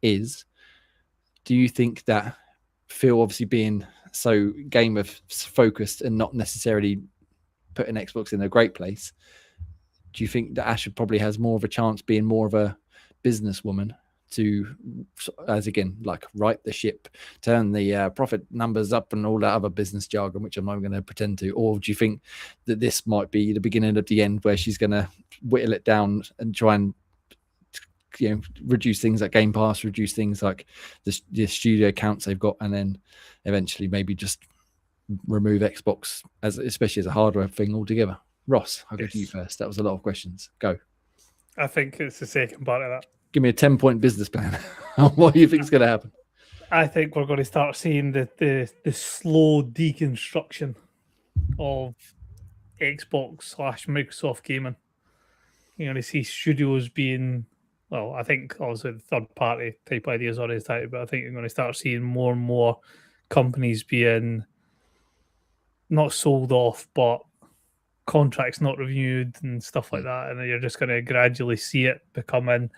is, do you think that Phil, obviously being so gamer focused and not necessarily putting Xbox in a great place, do you think that Asher probably has more of a chance being more of a businesswoman to, as again, like right the ship, turn the profit numbers up and all that other business jargon, which I'm not going to pretend to? Or do you think that this might be the beginning of the end, where she's going to whittle it down and try and reduce things like Game Pass, reduce things like the studio accounts they've got, and then eventually maybe just remove Xbox especially as a hardware thing altogether? Ross, I'll go to you first. That was a lot of questions. Go. I think it's the second part of that. Give me a 10-point business plan. What do you think is going to happen? I think we're going to start seeing the slow deconstruction of Xbox / Microsoft gaming. You're going to see studios being, well, I think also the third party type ideas already started, but I think you're going to start seeing more and more companies being not sold off, but contracts not renewed and stuff like that. And you're just going to gradually see it becoming.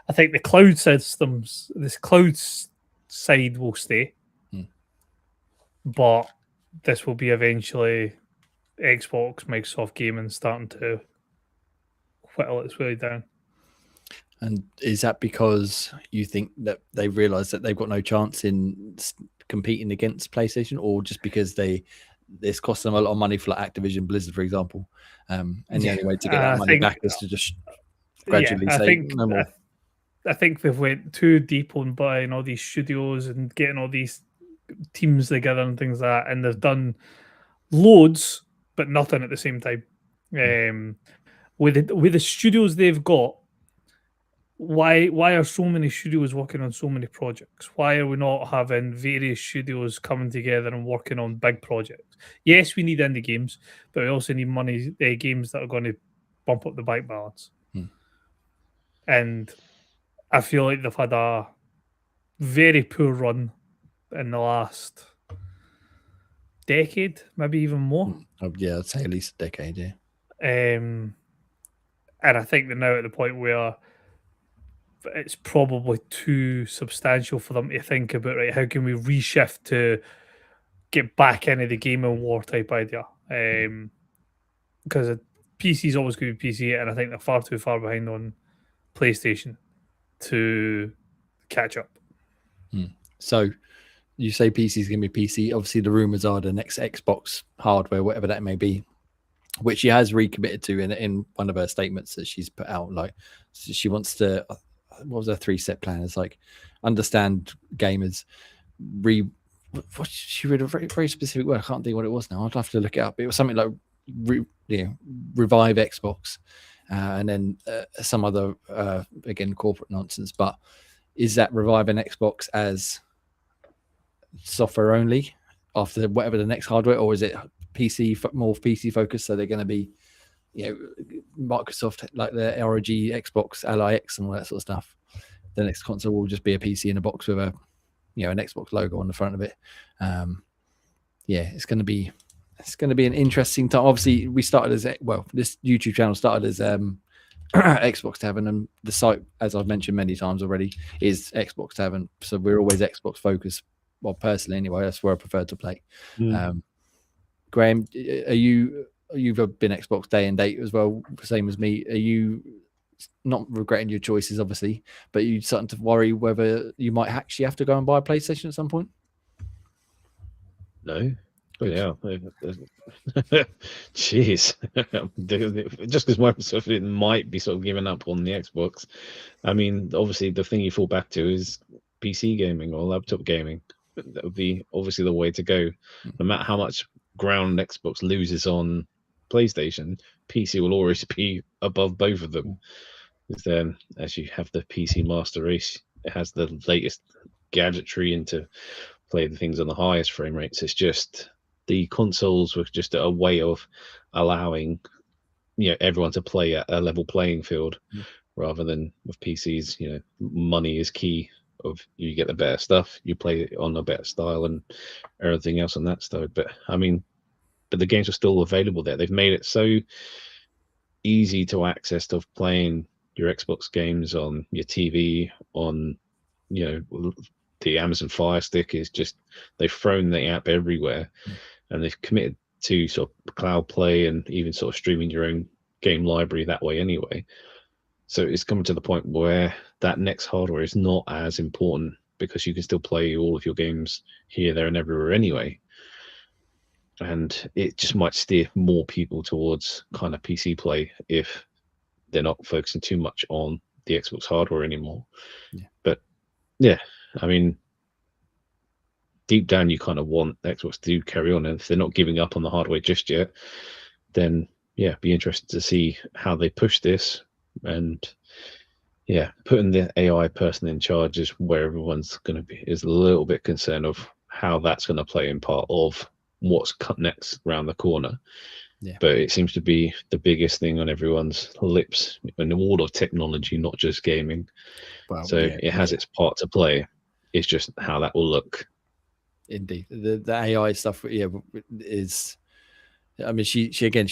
I think the cloud systems, this cloud side will stay, but this will be eventually Xbox, Microsoft gaming starting to whittle its way down. And is that because you think that they realise that they've got no chance in competing against PlayStation, or just because this costs them a lot of money for like Activision Blizzard, for example, and the only way to get that money back is to just gradually no more? I think they've went too deep on buying all these studios and getting all these teams together and things like that, and they've done loads but nothing at the same time. With the studios they've got, why are so many studios working on so many projects? Why are we not having various studios coming together and working on big projects? Yes, we need indie games, but we also need games that are going to bump up the bank balance. And I feel like they've had a very poor run in the last decade, maybe even more. Yeah, I'd say at least a decade, yeah. And I think they're now at the point where it's probably too substantial for them to think about, right, how can we reshift to get back into the gaming war type idea? Because PC is always going to be PC, and I think they're far too far behind on PlayStation to catch up. So you say PC is going to be PC. Obviously, the rumors are the next Xbox hardware, whatever that may be, which she has recommitted to in one of her statements that she's put out. Like, she wants to, what was her 3-step plan? It's like understand gamers, what she read a very, very specific word. I can't think what it was now. I'd have to look it up. It was something like revive Xbox, and then some other again corporate nonsense. But is that reviving Xbox as software only after whatever the next hardware, or is it PC, more PC focused? So they're going to be, Microsoft, like the ROG Xbox Ally X and all that sort of stuff. The next console will just be a PC in a box with a, an Xbox logo on the front of it. It's going to be an interesting time. Obviously, we started as this YouTube channel started as Xbox Tavern, and the site, as I've mentioned many times already, is Xbox Tavern. So we're always Xbox focused. Well, personally, anyway, that's where I prefer to play. Graham, you've been Xbox day and date as well, same as me. Are you not regretting your choices, obviously, but you starting to worry whether you might actually have to go and buy a PlayStation at some point? No. Yeah. Jeez. Just because Microsoft might be sort of giving up on the Xbox. I mean, obviously, the thing you fall back to is PC gaming or laptop gaming. That would be obviously the way to go. No matter how much ground Xbox loses on PlayStation, PC will always be above both of them. Because then, as you have the PC Master Race, it has the latest gadgetry into play the things on the highest frame rates. It's just the consoles were just a way of allowing everyone to play at a level playing field, rather than with PCs. Money is key. Of you get the better stuff, you play it on a better style and everything else on that stuff. But the games are still available there. They've made it so easy to access of playing your Xbox games on your TV, on the Amazon Fire Stick. Is just, they've thrown the app everywhere, and they've committed to sort of cloud play and even sort of streaming your own game library that way anyway. So it's coming to the point where that next hardware is not as important, because you can still play all of your games here, there, and everywhere anyway. And it just might steer more people towards kind of PC play if they're not focusing too much on the Xbox hardware anymore. But I mean, deep down, you kind of want Xbox to carry on. And if they're not giving up on the hardware just yet, then be interested to see how they push this. And yeah, putting the AI person in charge is where everyone's going to be, is a little bit concerned of how that's going to play in part of what's cut next around the corner. Yeah. But it seems to be the biggest thing on everyone's lips in all of technology, not just gaming. Well, So yeah, it has its part to play. It's just how that will look. indeed. The AI stuff, yeah, is. I mean, she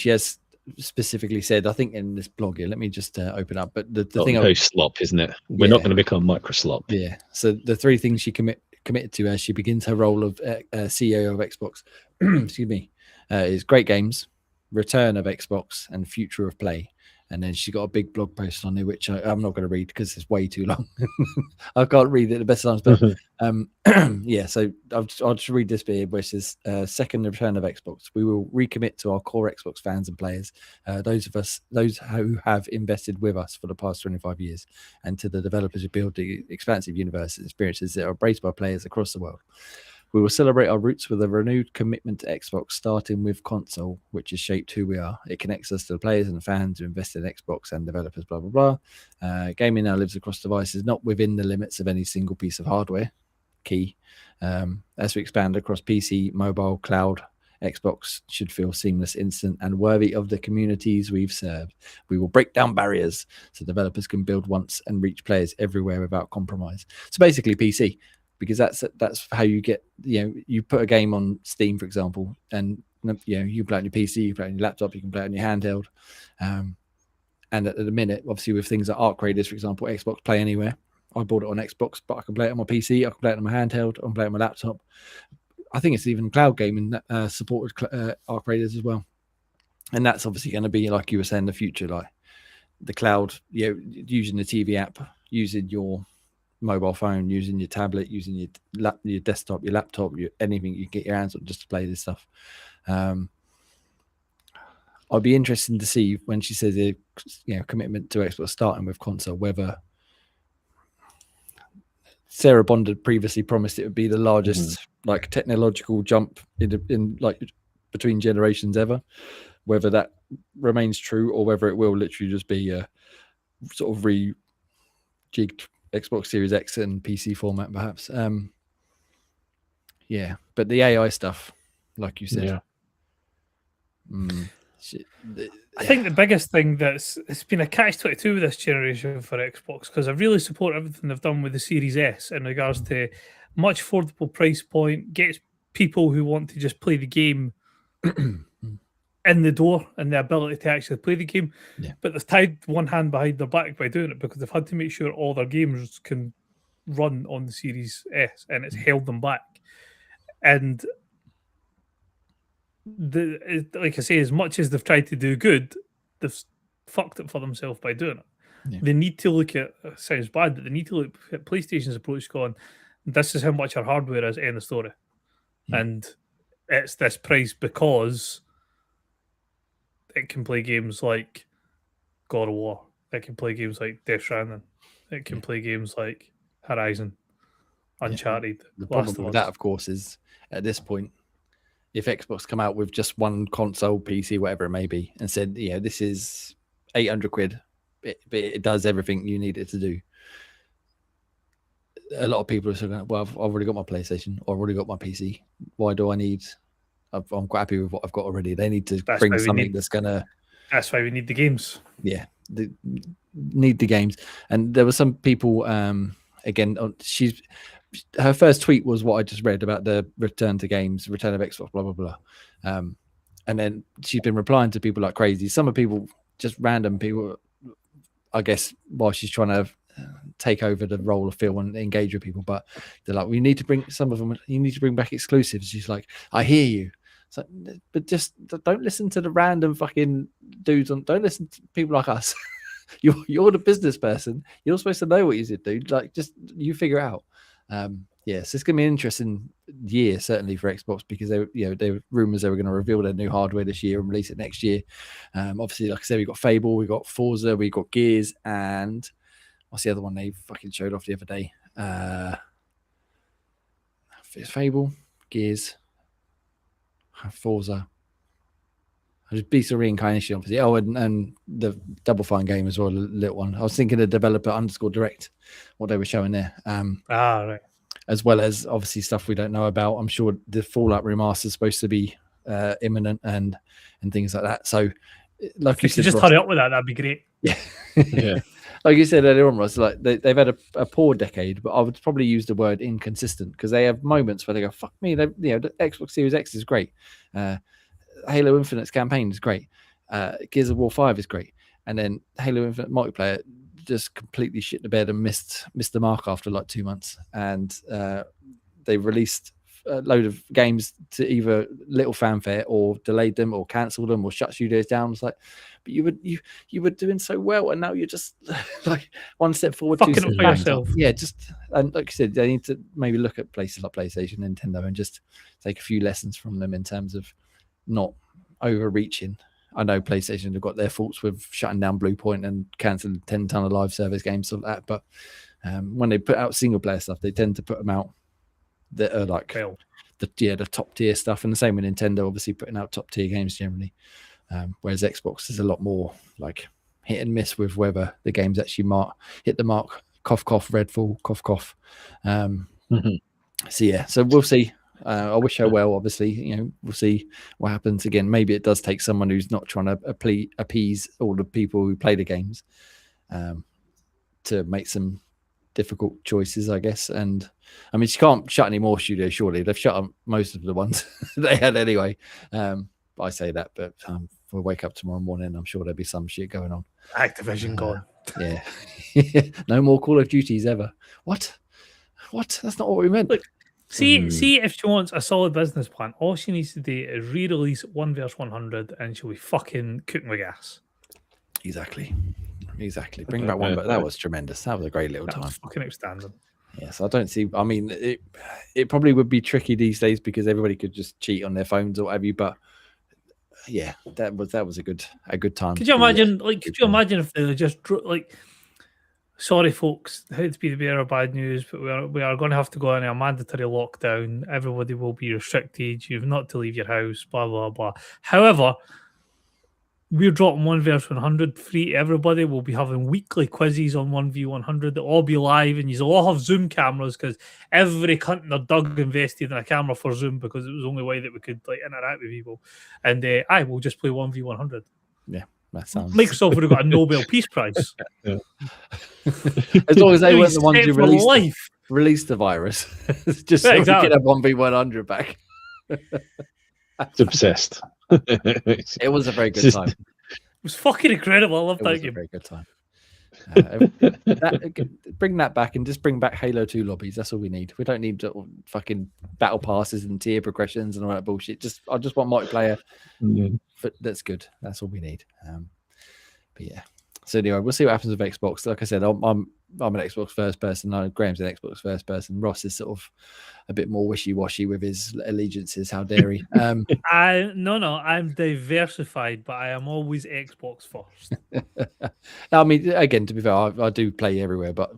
has specifically said, I think in this blog here. Let me just open up. But the thing, Very slop, isn't it? We're not going to become microslop. Yeah. So the three things she committed to as she begins her role of CEO of Xbox, excuse me, is great games, return of Xbox, and future of play. And then she got a big blog post on there, which I'm not going to read because it's way too long. I can't read it the best times, but yeah. So I'll just read this bit, which is second return of Xbox. We will recommit to our core Xbox fans and players, those who have invested with us for the past 25 years, and to the developers who build the expansive universe experiences that are embraced by players across the world. We will celebrate our roots with a renewed commitment to Xbox, starting with console, which has shaped who we are. It connects us to the players and fans who invest in Xbox and developers, blah, blah, blah. Gaming now lives across devices, not within the limits of any single piece of hardware. Key. As we expand across PC, mobile, cloud, Xbox should feel seamless, instant, and worthy of the communities we've served. We will break down barriers so developers can build once and reach players everywhere without compromise. So basically PC. Because that's how you get, you put a game on Steam, for example, and you play on your PC, you play on your laptop, you can play on your handheld, and at the minute, obviously, with things like Arc Raiders, for example, Xbox Play Anywhere, I bought it on Xbox, but I can play it on my PC, I can play it on my handheld, I can play it on my laptop. I think it's even cloud gaming that supported Arc Raiders as well, and that's obviously going to be, like you were saying, the future, like the cloud, using the TV app, using your mobile phone, using your tablet, using your desktop, your laptop, anything you get your hands on just to play this stuff. I'd be interested to see when she says a commitment to Xbox starting with console, whether Sarah Bond had previously promised it would be the largest like technological jump in like between generations ever, whether that remains true or whether it will literally just be a sort of rejigged Xbox Series X and PC format, perhaps. Yeah, but the AI stuff, like you said, I think the biggest thing it's been a catch-22 with this generation for Xbox, because I really support everything they've done with the Series S in regards to much affordable price point, gets people who want to just play the game in the door and the ability to actually play the game. Yeah. But they've tied one hand behind their back by doing it, because they've had to make sure all their games can run on the Series S, and it's held them back. And like I say, as much as they've tried to do good, they've fucked it for themselves by doing it. Yeah. They need to look at, it sounds bad, but they need to look at PlayStation's approach going, this is how much our hardware is, end of story. And it's this price because it can play games like God of War. It can play games like Death Stranding. It can play games like Horizon, Uncharted. The problem with that, of course, is at this point, if Xbox come out with just one console, PC, whatever it may be, and said, this is 800 quid, it does everything you need it to do. A lot of people are saying, well, I've already got my PlayStation, or I've already got my PC. Why do I need? I'm quite happy with what I've got already. They need to bring something that's going to... That's why we need the games. Yeah, need the games. And there were some people, again, her first tweet was what I just read about the return to games, return of Xbox, blah, blah, blah. And then she's been replying to people like crazy. Some of people, just random people, I guess, while she's trying to take over the role of Phil and engage with people. But they're like, we need to bring some of them, you need to bring back exclusives. She's like, I hear you. So, but just don't listen to the random fucking dudes. Don't listen to people like us. You're the business person. You're supposed to know what you should do. Like, just you figure it out. Yes, it's gonna be an interesting year certainly for Xbox, because there were rumors they were going to reveal their new hardware this year and release it next year. Obviously, like I said, we got Fable, we got Forza, we got Gears, and what's the other one they fucking showed off the other day? It's Fable, Gears, Forza. Just Beast of Reincarnation, obviously. Oh, and the Double Fine game as well, the little one. I was thinking of developer _direct, what they were showing there. Right. As well as obviously stuff we don't know about. I'm sure the Fallout remaster is supposed to be imminent and things like that. So, like you said, just Ross, hurry up with that. That'd be great. Yeah. Yeah. Like you said earlier on, Ross, like they've had a poor decade, but I would probably use the word inconsistent because they have moments where they go, "Fuck me," the Xbox Series X is great, Halo Infinite's campaign is great, Gears of War 5 is great, and then Halo Infinite multiplayer just completely shit the bed and missed the mark after like 2 months, and they released a load of games to either little fanfare or delayed them or cancelled them or shut studios down. It's like, but you were doing so well, and now you're just like one step forward, Fucking two up steps for back. yourself. Yeah, just, and like you said, they need to maybe look at places like PlayStation, Nintendo, and just take a few lessons from them in terms of not overreaching. I know PlayStation have got their faults with shutting down Bluepoint and cancelling 10 ton of live service games, stuff like that. But when they put out single player stuff, they tend to put them out that are like the top tier stuff. And the same with Nintendo, obviously putting out top tier games generally. Whereas Xbox is a lot more like hit and miss with whether the games actually hit the mark. Cough, cough, Redfall, cough, cough. So yeah, so we'll see. I wish her well. Obviously, we'll see what happens. Again, maybe it does take someone who's not trying to appease all the people who play the games to make some difficult choices, I guess. And I mean, she can't shut any more studios. Surely they've shut up most of the ones they had anyway. I say that, but we'll wake up tomorrow morning. I'm sure there'll be some shit going on. Activision gone. Yeah, no more Call of Duties ever. What? That's not what we meant. Look, see if she wants a solid business plan, all she needs to do is re-release 1 vs 100 and she'll be fucking cooking with gas. Exactly. Bring back one, but that was tremendous. That was a great little That time. was fucking outstanding. Yes, I don't see. I mean, it probably would be tricky these days because everybody could just cheat on their phones or what have you. But yeah, that was a good time. Could you imagine? Could you imagine if they just like? Sorry, folks, hate to be the bearer of bad news, but we are going to have to go on a mandatory lockdown. Everybody will be restricted. You've not to leave your house. Blah blah blah. However, we're dropping 1 vs 100 free to everybody. We'll be having weekly quizzes on 1v100. They'll all be live, and you'll all have Zoom cameras because every cunt in their dug invested in a camera for Zoom because it was the only way that we could interact with people. And I will just play 1v100. Yeah, that sounds. Microsoft would have got a Nobel Peace Prize. Yeah. As long as they weren't the ones who life. released the virus, just so exactly. we could have 1v100 back. It's obsessed. It was a very good time. It was fucking incredible. I love that game. A very good time. Bring that back and just bring back Halo 2 lobbies. That's all we need. We don't need fucking battle passes and tier progressions and all that bullshit. I just want multiplayer. That's good. That's all we need. But yeah. So anyway, we'll see what happens with Xbox. Like I said, I'm an Xbox first person. Graham's an Xbox first person. Ross is sort of a bit more wishy-washy with his allegiances. How dare he? I'm diversified, but I am always Xbox first. I mean, again, to be fair, I do play everywhere, but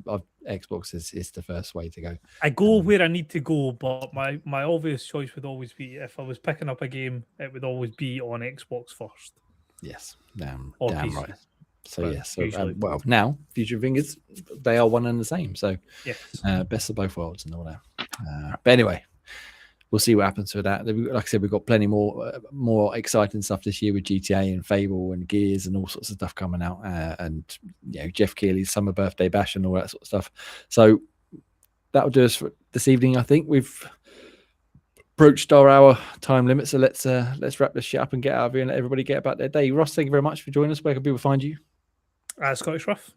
Xbox is the first way to go. I go where I need to go, but my obvious choice would always be, if I was picking up a game, it would always be on Xbox first. Yes, damn PC. Right. So well, now Future Fingers, they are one and the same. So yes, best of both worlds and all that. But anyway, we'll see what happens with that. Like I said, we've got plenty more exciting stuff this year with GTA and Fable and Gears and all sorts of stuff coming out. And Jeff Keighley's summer birthday bash and all that sort of stuff. So that'll do us for this evening. I think we've approached our hour time limit. So let's wrap this shit up and get out of here and let everybody get about their day. Ross, thank you very much for joining us. Where can people find you? Scottish Rough.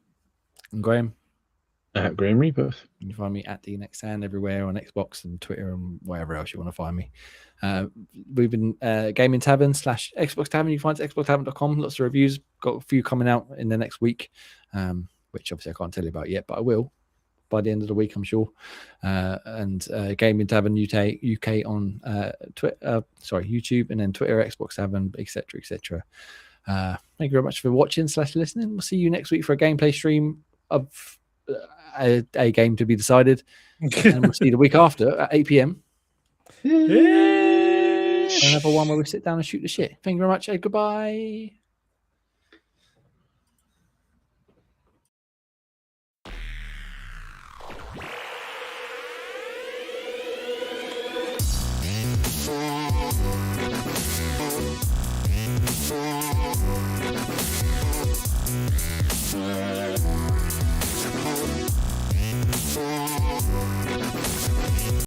And Graham? At Graham Rebirth. You can find me at the Next Hand everywhere on Xbox and Twitter and wherever else you want to find me. We've been Gaming Tavern / Xbox Tavern. You can find us at xboxtavern.com. Lots of reviews. Got a few coming out in the next week, which obviously I can't tell you about yet, but I will by the end of the week, I'm sure. And Gaming Tavern UK on YouTube, and then Twitter, Xbox Tavern, etc., etc. Thank you very much for watching / listening. We'll see you next week for a gameplay stream of a game to be decided, and we'll see you the week after at 8 p.m. another one where we sit down and shoot the shit. Thank you very much. Goodbye.